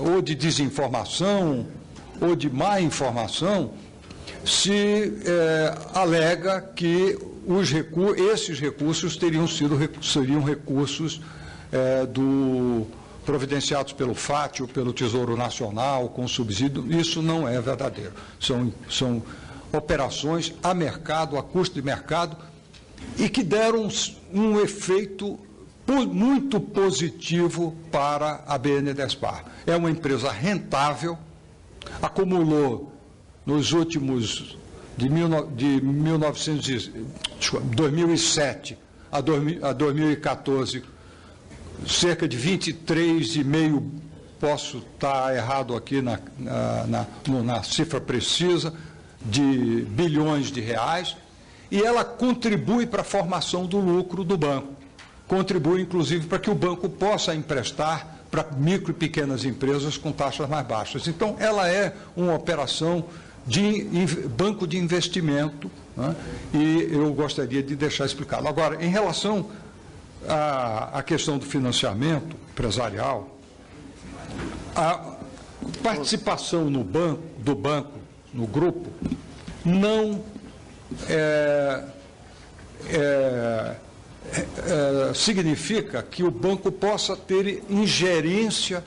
ou de desinformação ou de má informação, se alega que esses recursos seriam recursos providenciados pelo FAT ou pelo Tesouro Nacional, com subsídio. Isso não é verdadeiro. São operações a mercado, a custo de mercado, e que deram um efeito muito positivo para a BNDESPAR. É uma empresa rentável, acumulou nos últimos, de 2007 a 2014, cerca de 23,5, posso estar errado aqui na cifra precisa, de bilhões de reais, e ela contribui para a formação do lucro do banco. Contribui, inclusive, para que o banco possa emprestar para micro e pequenas empresas com taxas mais baixas. Então, ela é uma operação de banco de investimento, né? E eu gostaria de deixar explicado. Agora, em relação à questão do financiamento empresarial, a participação do banco, no grupo, não significa que o banco possa ter ingerência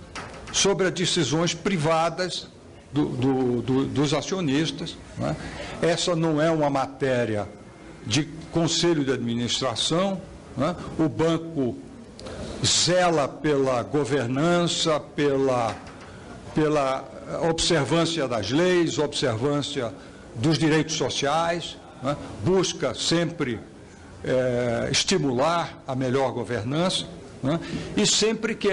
sobre as decisões privadas dos acionistas, né? Essa não é uma matéria de conselho de administração, né? O banco zela pela governança, pela observância das leis, observância dos direitos sociais, né? Busca sempre estimular a melhor governança, né? E sempre que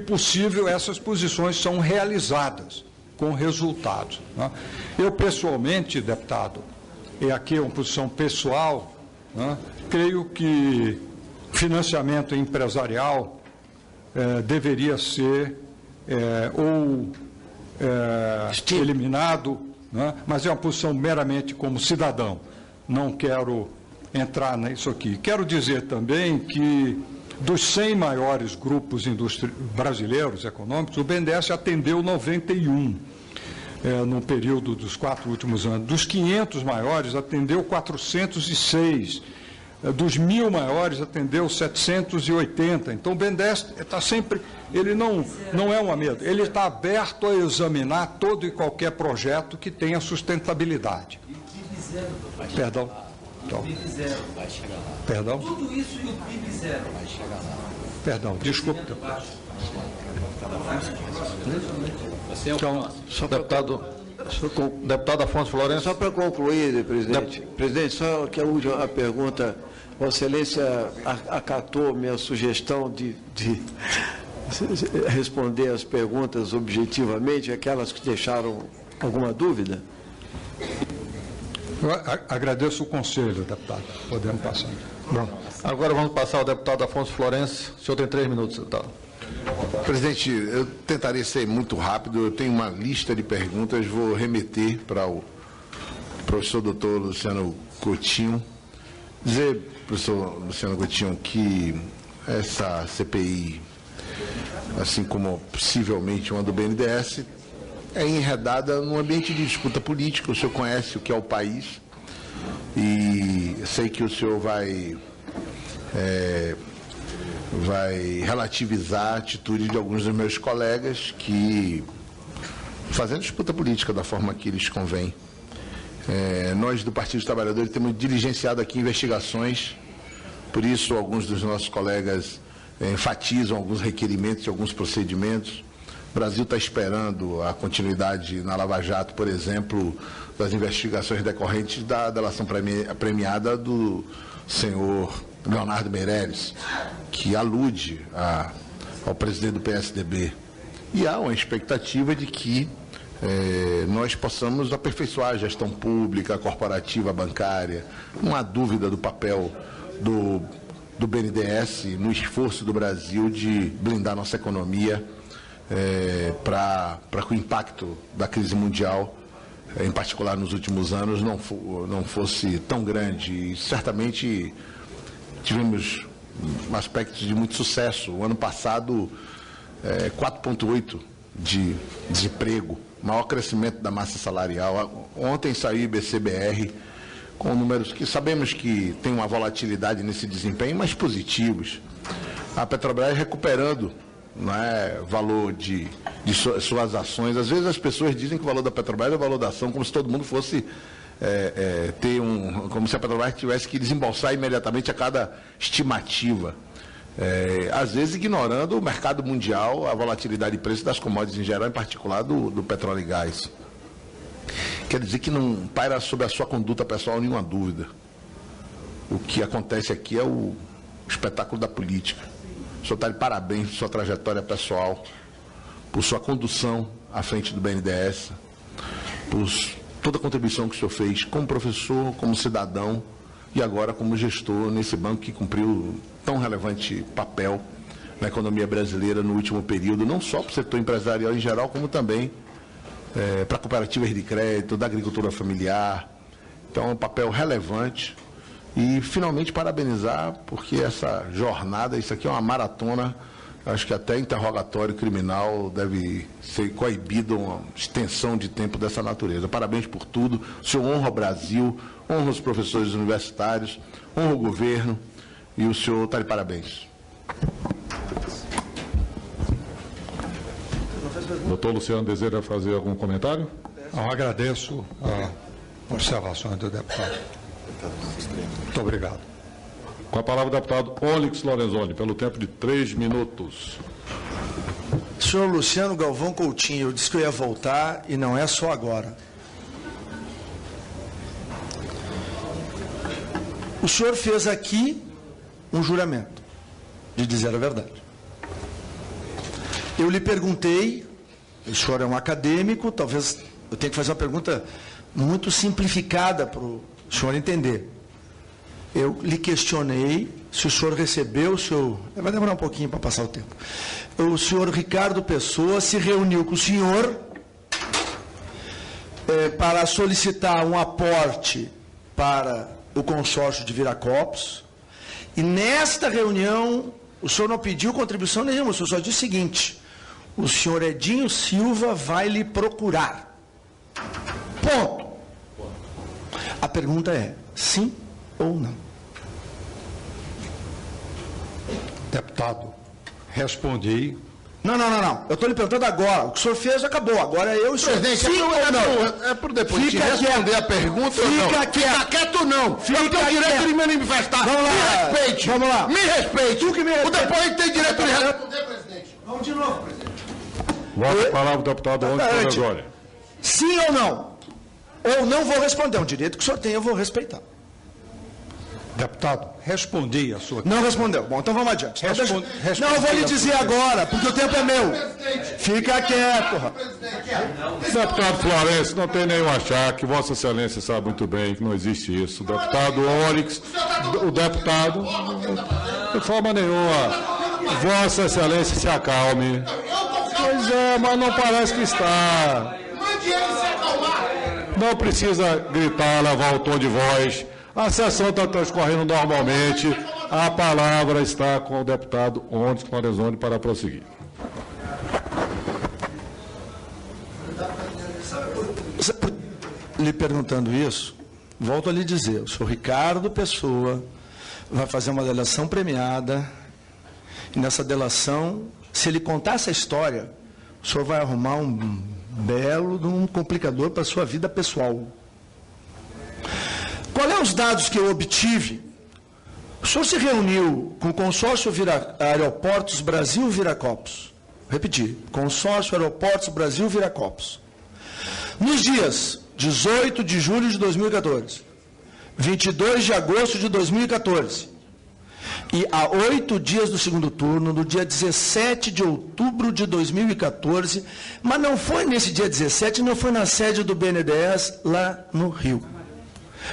possível, essas posições são realizadas com resultados, né? Eu, pessoalmente, deputado, e aqui é uma posição pessoal, né? Creio que financiamento empresarial deveria ser eliminado, né? Mas é uma posição meramente como cidadão. Não quero entrar nisso aqui. Quero dizer também que dos 100 maiores grupos brasileiros econômicos, o BNDES atendeu 91 no período dos 4 últimos anos. Dos 500 maiores, atendeu 406. Dos 1.000 maiores, atendeu 780. Então, o BNDES está sempre... Ele não é uma medo. Ele está aberto a examinar todo e qualquer projeto que tenha sustentabilidade. E o PIB zero, Perdão. O PIB zero. Vai chegar lá. Perdão? Tudo isso e o PIB zero. Vai chegar lá. Perdão, desculpe. Você é o próximo. Deputado Afonso Florencio. Só para concluir, presidente. Presidente, só que a última pergunta. Vossa Excelência acatou minha sugestão de responder as perguntas objetivamente, aquelas que deixaram alguma dúvida? Eu agradeço o conselho, deputado. Podemos passar. Bom, agora vamos passar ao deputado Afonso Florencio. O senhor tem 3 minutos, deputado. Presidente, eu tentarei ser muito rápido. Eu tenho uma lista de perguntas, vou remeter para o professor doutor Luciano Coutinho. Dizer, professor Luciano Coutinho, que essa CPI, assim como possivelmente uma do BNDES, é enredada num ambiente de disputa política. O senhor conhece o que é o país e sei que o senhor vai relativizar a atitude de alguns dos meus colegas que fazendo disputa política da forma que lhes convém. Nós do Partido dos Trabalhadores temos diligenciado aqui investigações, por isso alguns dos nossos colegas enfatizam alguns requerimentos e alguns procedimentos. O Brasil está esperando a continuidade na Lava Jato, por exemplo, das investigações decorrentes da delação premiada do senhor Leonardo Meirelles, que alude ao presidente do PSDB. E há uma expectativa de que nós possamos aperfeiçoar a gestão pública, a corporativa, a bancária. Não há dúvida do papel do BNDES no esforço do Brasil de blindar nossa economia para que o impacto da crise mundial, em particular nos últimos anos, não fosse tão grande. E certamente tivemos aspectos de muito sucesso. O ano passado, 4,8% de desemprego, maior crescimento da massa salarial. Ontem saiu o IBC-BR com números que sabemos que tem uma volatilidade nesse desempenho, mas positivos. A Petrobras recuperando, não é, valor de suas ações. Às vezes as pessoas dizem que o valor da Petrobras é o valor da ação, como se todo mundo fosse como se a Petrobras tivesse que desembolsar imediatamente a cada estimativa. Às vezes ignorando o mercado mundial, a volatilidade de preço das commodities em geral, em particular do petróleo e gás. Quer dizer que não paira sobre a sua conduta pessoal nenhuma dúvida. O que acontece aqui é o espetáculo da política. O senhor está de parabéns por sua trajetória pessoal, por sua condução à frente do BNDES, por toda a contribuição que o senhor fez como professor, como cidadão e agora como gestor nesse banco que cumpriu tão relevante papel na economia brasileira no último período, não só para o setor empresarial em geral, como também para cooperativas de crédito, da agricultura familiar. Então é um papel relevante e finalmente parabenizar, porque essa jornada, isso aqui é uma maratona, acho que até interrogatório criminal deve ser coibido uma extensão de tempo dessa natureza. Parabéns por tudo, o senhor honra o Brasil, honra os professores universitários, honra o governo e o senhor está de parabéns. Doutor Luciano, deseja fazer algum comentário? Eu agradeço a observação do deputado. Muito obrigado. Com a palavra o deputado Onyx Lorenzoni, pelo tempo de 3 minutos. Senhor Luciano Galvão Coutinho, eu disse que eu ia voltar e não é só agora. O senhor fez aqui um juramento de dizer a verdade. Eu lhe perguntei, o senhor é um acadêmico, talvez eu tenha que fazer uma pergunta muito simplificada para o senhor entender. Eu lhe questionei se o senhor recebeu o seu... Vai demorar um pouquinho para passar o tempo. O senhor Ricardo Pessoa se reuniu com o senhor para solicitar um aporte para o consórcio de Viracopos. E nesta reunião, o senhor não pediu contribuição nenhuma, o senhor só disse o seguinte: o senhor Edinho Silva vai lhe procurar. Ponto. A pergunta é, sim ou não? Deputado, respondi. Não. Eu estou lhe perguntando agora. O que o senhor fez acabou. Agora eu e o senhor. Presidente, sim ou não? É por depois de responder a pergunta ou não? Fica quieto não. Eu tenho direito de me manifestar. Vamos lá. Me respeite. Vamos lá. Me respeite. Tu que me respeite. O depoente tem direito de responder, presidente. Vamos de novo, presidente. Volta a palavra o deputado Onyx Lorenzoni. Sim ou não? Ou não vou responder. É um direito que o senhor tem, eu vou respeitar. Deputado, respondi a sua... Não respondeu. Bom, então vamos adiante. Não, eu vou lhe dizer agora, porque o tempo é meu. Fica quieto, rapaz. Deputado Florencio, não tem nenhum achaque, Vossa Excelência sabe muito bem que não existe isso. O deputado Onyx, o deputado, de forma nenhuma, Vossa Excelência se acalme. Pois é, mas não parece que está. Não precisa gritar, levar o tom de voz. A sessão está transcorrendo normalmente. A palavra está com o deputado Onyx Lorenzoni para prosseguir. Lhe perguntando isso, volto a lhe dizer, o senhor Ricardo Pessoa vai fazer uma delação premiada, e nessa delação, se ele contar essa história, o senhor vai arrumar um belo complicador para a sua vida pessoal. Qual é os dados que eu obtive? O senhor se reuniu com o consórcio Aeroportos Brasil Viracopos. Repetir, consórcio Aeroportos Brasil Viracopos. Nos dias 18 de julho de 2014, 22 de agosto de 2014 E a 8 dias do segundo turno, no dia 17 de outubro de 2014, mas não foi nesse dia 17, não foi na sede do BNDES lá no Rio.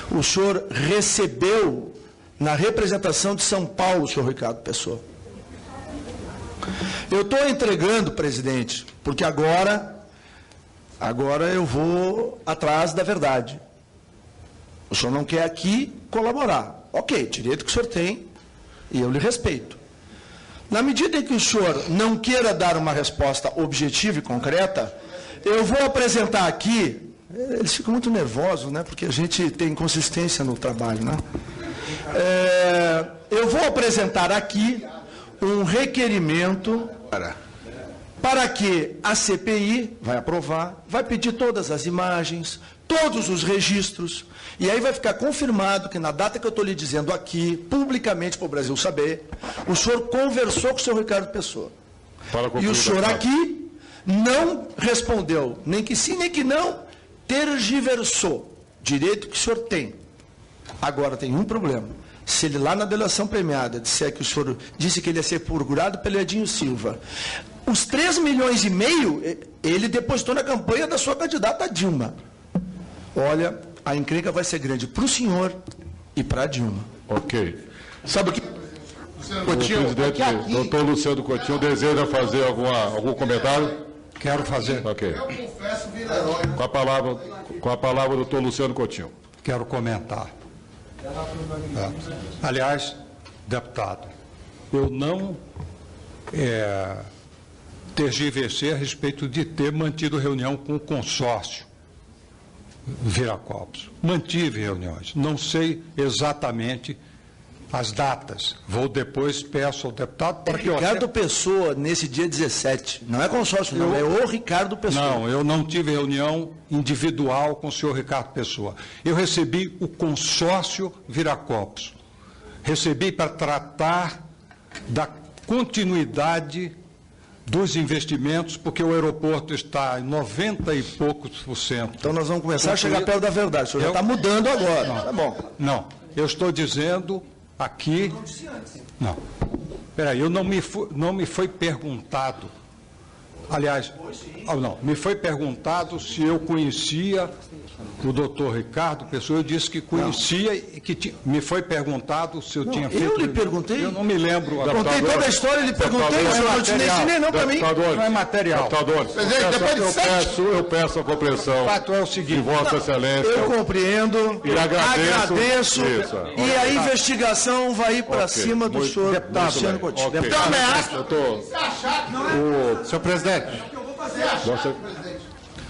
O senhor recebeu na representação de São Paulo, o senhor Ricardo Pessoa. Eu estou entregando, presidente, porque agora eu vou atrás da verdade. O senhor não quer aqui colaborar. Ok, direito que o senhor tem, e eu lhe respeito. Na medida em que o senhor não queira dar uma resposta objetiva e concreta, eu vou apresentar aqui, eles ficam muito nervosos, né, porque a gente tem inconsistência no trabalho, né? Eu vou apresentar aqui um requerimento para que a CPI vai aprovar, vai pedir todas as imagens, todos os registros, e aí vai ficar confirmado que na data que eu estou lhe dizendo aqui, publicamente para o Brasil saber, o senhor conversou com o senhor Ricardo Pessoa. E o senhor aqui não respondeu, nem que sim, nem que não, tergiversou. Direito que o senhor tem. Agora tem um problema. Se ele lá na delação premiada disser que o senhor disse que ele ia ser procurado pelo Edinho Silva, os 3,5 milhões ele depositou na campanha da sua candidata Dilma. Olha, a encrenca vai ser grande para o senhor e para a Dilma. Ok. Sabe o que... Coutinho, presidente, doutor Luciano Coutinho, deseja fazer algum comentário? Quero fazer. Ok. Eu confesso vir herói. Com a palavra, doutor Luciano Coutinho. Quero comentar. Aliás, deputado, eu não tergiversei a respeito de ter mantido reunião com o consórcio Viracopos. Mantive reuniões. Não sei exatamente as datas. Vou depois, peço ao deputado para que Ricardo Pessoa, nesse dia 17. Não é consórcio, não. É o Ricardo Pessoa. Não, eu não tive reunião individual com o senhor Ricardo Pessoa. Eu recebi o consórcio Viracopos. Recebi para tratar da continuidade dos investimentos, porque o aeroporto está em 90 e poucos %. Então nós vamos começar a chegar perto da verdade. O senhor já está mudando agora. Não, tá bom. Não, eu estou dizendo aqui... Não, peraí, não me foi perguntado. Aliás, não, me foi perguntado se eu conhecia o doutor Ricardo Pessoa. Eu disse que conhecia e que me foi perguntado se eu tinha feito... Eu lhe perguntei. Eu não me lembro. Contei toda a história e lhe perguntei, o senhor não te ensinei não para mim. Não é material. Eu peço a compreensão. O fato é o seguinte. De Vossa Excelência. Eu compreendo. E agradeço. E a investigação vai ir para cima do senhor Luciano Coutinho. Deputado ameaça. Senhor presidente.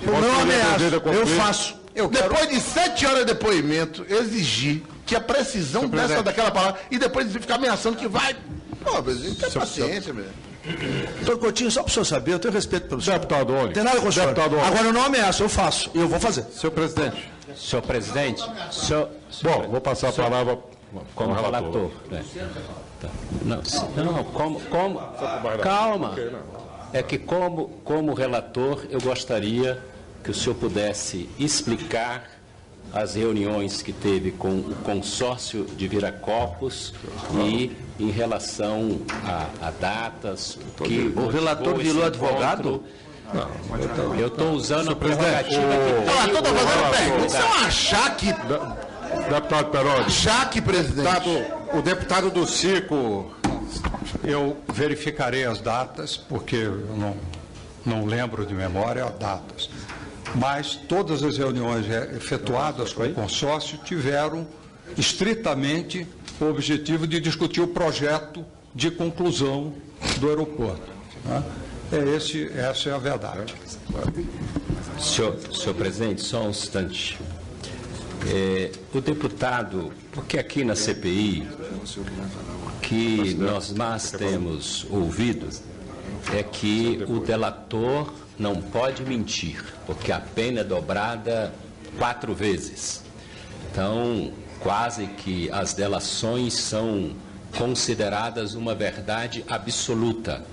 Não ameaço. Eu faço. Depois de 7 horas de depoimento, exigir que a precisão dessa daquela palavra e depois ficar ameaçando que vai. Pô, presidente, tem paciência, velho. Doutor Coutinho, só para o senhor saber, eu tenho respeito pelo senhor. Deputado Oli. Tem nada com o senhor. Agora eu não ameaço, eu faço. E eu vou fazer. Senhor presidente. Senhor presidente. Bom, vou passar a palavra como relator. Não, calma. É que como relator, eu gostaria que o senhor pudesse explicar as reuniões que teve com o consórcio de Viracopos e em relação a datas, que o relator virou advogado? Não, eu estou usando a prerrogativa que estou fazendo pergunta. Isso é um achaque. Deputado Peroni. Achaque, presidente. O deputado do Cico, eu verificarei as datas, porque eu não lembro de memória as datas. Mas todas as reuniões efetuadas com o consórcio tiveram estritamente o objetivo de discutir o projeto de conclusão do aeroporto. Né? Essa é a verdade. Senhor presidente, só um instante. O deputado, porque aqui na CPI, que nós mais temos ouvido é que o delator não pode mentir, porque a pena é dobrada 4 vezes. Então, quase que as delações são consideradas uma verdade absoluta.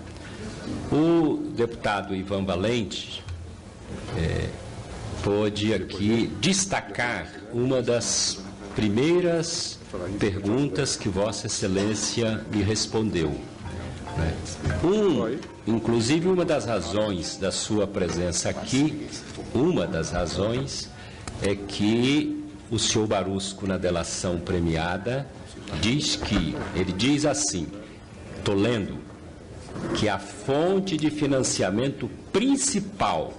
O deputado Ivan Valente pôde aqui destacar uma das primeiras perguntas que Vossa Excelência me respondeu. Né? Inclusive, uma das razões da sua presença aqui, uma das razões é que o senhor Barusco, na delação premiada, ele diz assim, estou lendo, que a fonte de financiamento principal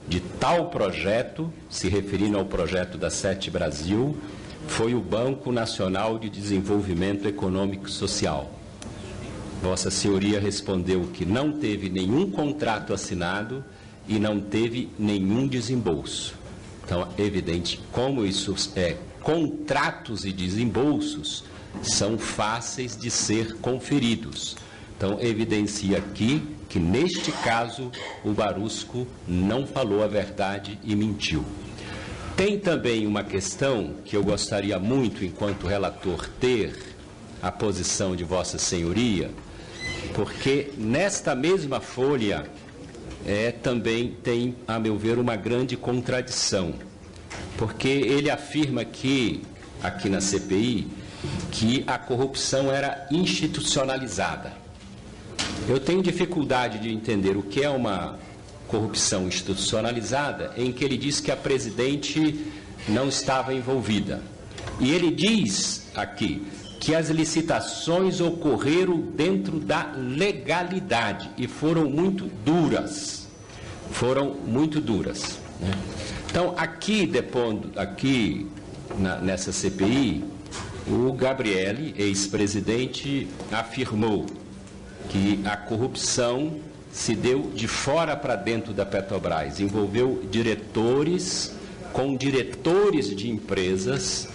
de tal projeto, se referindo ao projeto da Sete Brasil, foi o Banco Nacional de Desenvolvimento Econômico e Social. Vossa Senhoria respondeu que não teve nenhum contrato assinado e não teve nenhum desembolso. Então, é evidente como isso é, contratos e desembolsos são fáceis de ser conferidos. Então, evidencia aqui que, neste caso, o Barusco não falou a verdade e mentiu. Tem também uma questão que eu gostaria muito, enquanto relator, ter a posição de Vossa Senhoria, porque nesta mesma folha também tem, a meu ver, uma grande contradição, porque ele afirma que, aqui na CPI, que a corrupção era institucionalizada. Eu tenho dificuldade de entender o que é uma corrupção institucionalizada, em que ele diz que a presidente não estava envolvida. E ele diz aqui que as licitações ocorreram dentro da legalidade e foram muito duras. Né? Então, aqui, nessa CPI, o Gabrielli, ex-presidente, afirmou que a corrupção se deu de fora para dentro da Petrobras, envolveu diretores com diretores de empresas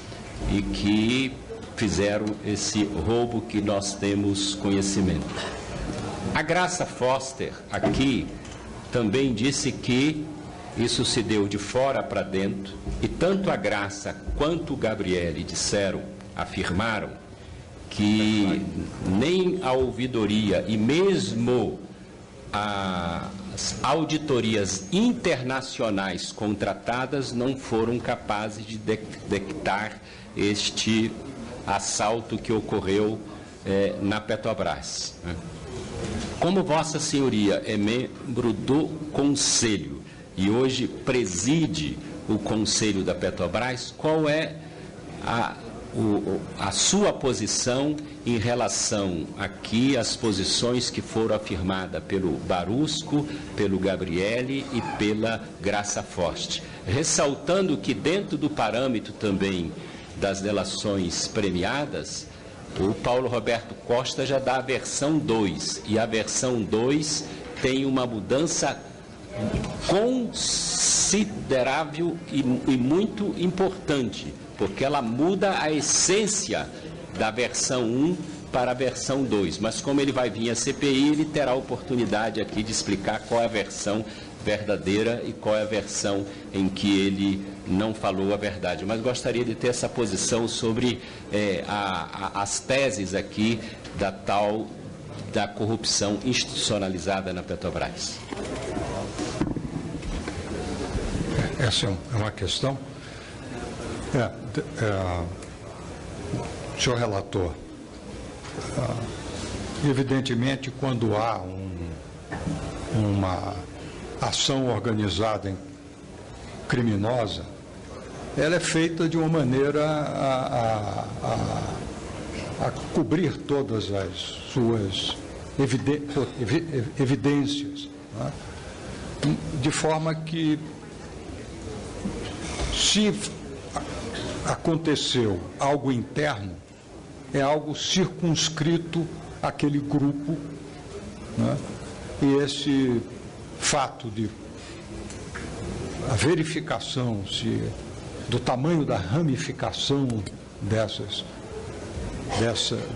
e que fizeram esse roubo que nós temos conhecimento. A Graça Foster, aqui, também disse que isso se deu de fora para dentro, e tanto a Graça quanto o Gabrielli afirmaram que nem a ouvidoria e mesmo as auditorias internacionais contratadas não foram capazes de detectar este assalto que ocorreu na Petrobras. Como Vossa Senhoria é membro do Conselho e hoje preside o Conselho da Petrobras, qual é a sua posição em relação aqui às posições que foram afirmadas pelo Barusco, pelo Gabrielli e pela Graça Foster, ressaltando que dentro do parâmetro também das delações premiadas, o Paulo Roberto Costa já dá a versão 2, e a versão 2 tem uma mudança considerável e muito importante, porque ela muda a essência da versão 1 para a versão 2. Mas como ele vai vir à CPI, ele terá a oportunidade aqui de explicar qual é a versão verdadeira e qual é a versão em que ele não falou a verdade. Mas gostaria de ter essa posição sobre as teses aqui da corrupção institucionalizada na Petrobras. Essa é uma questão. Senhor relator, evidentemente, quando há uma ação organizada criminosa, ela é feita de uma maneira a cobrir todas as suas evidências, né? De forma que, se aconteceu algo interno, é algo circunscrito àquele grupo, né? E esse fato de a verificação do tamanho da ramificação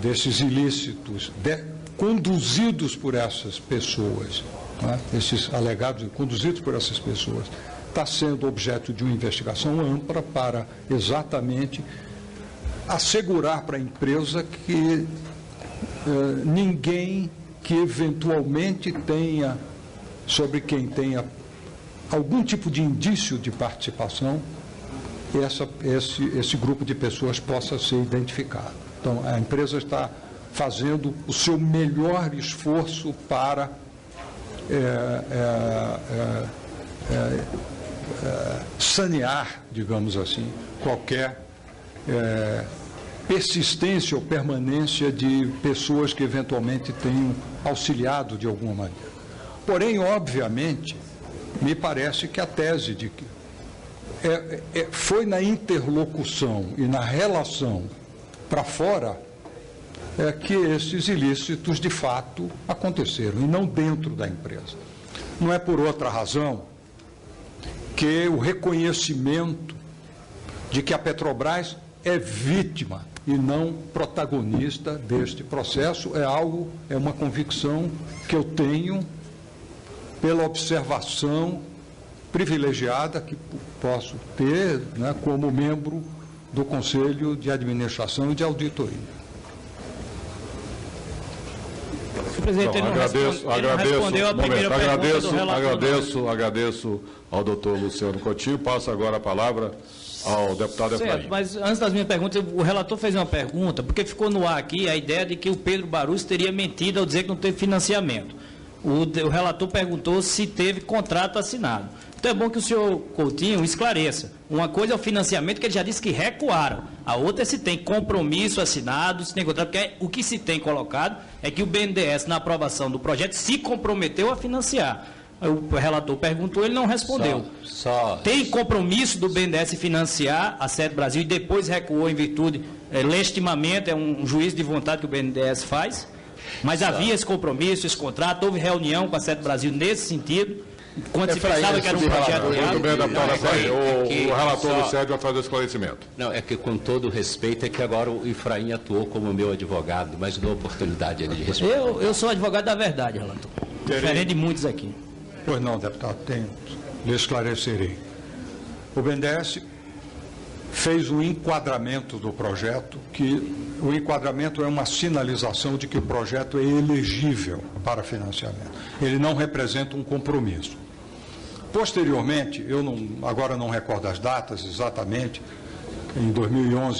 desses ilícitos conduzidos por essas pessoas, né? Esses alegados conduzidos por essas pessoas, está sendo objeto de uma investigação ampla para exatamente assegurar para a empresa que ninguém que eventualmente sobre quem tenha algum tipo de indício de participação esse grupo de pessoas possa ser identificado. Então, a empresa está fazendo o seu melhor esforço para sanear, digamos assim, qualquer persistência ou permanência de pessoas que eventualmente tenham auxiliado de alguma maneira. Porém, obviamente, me parece que a tese de que foi na interlocução e na relação para fora que esses ilícitos de fato aconteceram, e não dentro da empresa. Não é por outra razão que o reconhecimento de que a Petrobras é vítima e não protagonista deste processo é uma convicção que eu tenho pela observação privilegiada que posso ter, né, como membro do Conselho de Administração e de Auditoria. Presidente, agradeço ao doutor Luciano Coutinho. Passo agora a palavra ao deputado Efraim. Mas antes das minhas perguntas, o relator fez uma pergunta, porque ficou no ar aqui a ideia de que o Pedro Barus teria mentido ao dizer que não teve financiamento. O relator perguntou se teve contrato assinado. Então é bom que o senhor Coutinho esclareça. Uma coisa é o financiamento, que ele já disse que recuaram. A outra é se tem compromisso assinado, se tem contrato, porque o que se tem colocado é que o BNDES, na aprovação do projeto, se comprometeu a financiar. O relator perguntou, ele não respondeu. Tem compromisso do BNDES financiar a Sede Brasil e depois recuou em virtude, legitimamente, é um juízo de vontade que o BNDES faz, mas havia esse compromisso, esse contrato, houve reunião com a Sede Brasil nesse sentido, quando se pensava que era um projeto real. Muito bem, deputado Efraim. O relator do SED vai fazer o esclarecimento. Não, é que com todo respeito, é que agora o Efraim atuou como meu advogado, mas dou oportunidade a ele de responder. Eu sou advogado da verdade, relator. Diferente de muitos aqui. Pois não, deputado, lhe esclarecerei. O BNDES fez um enquadramento do projeto, que o enquadramento é uma sinalização de que o projeto é elegível para financiamento. Ele não representa um compromisso. Posteriormente, agora não recordo as datas exatamente, em 2011,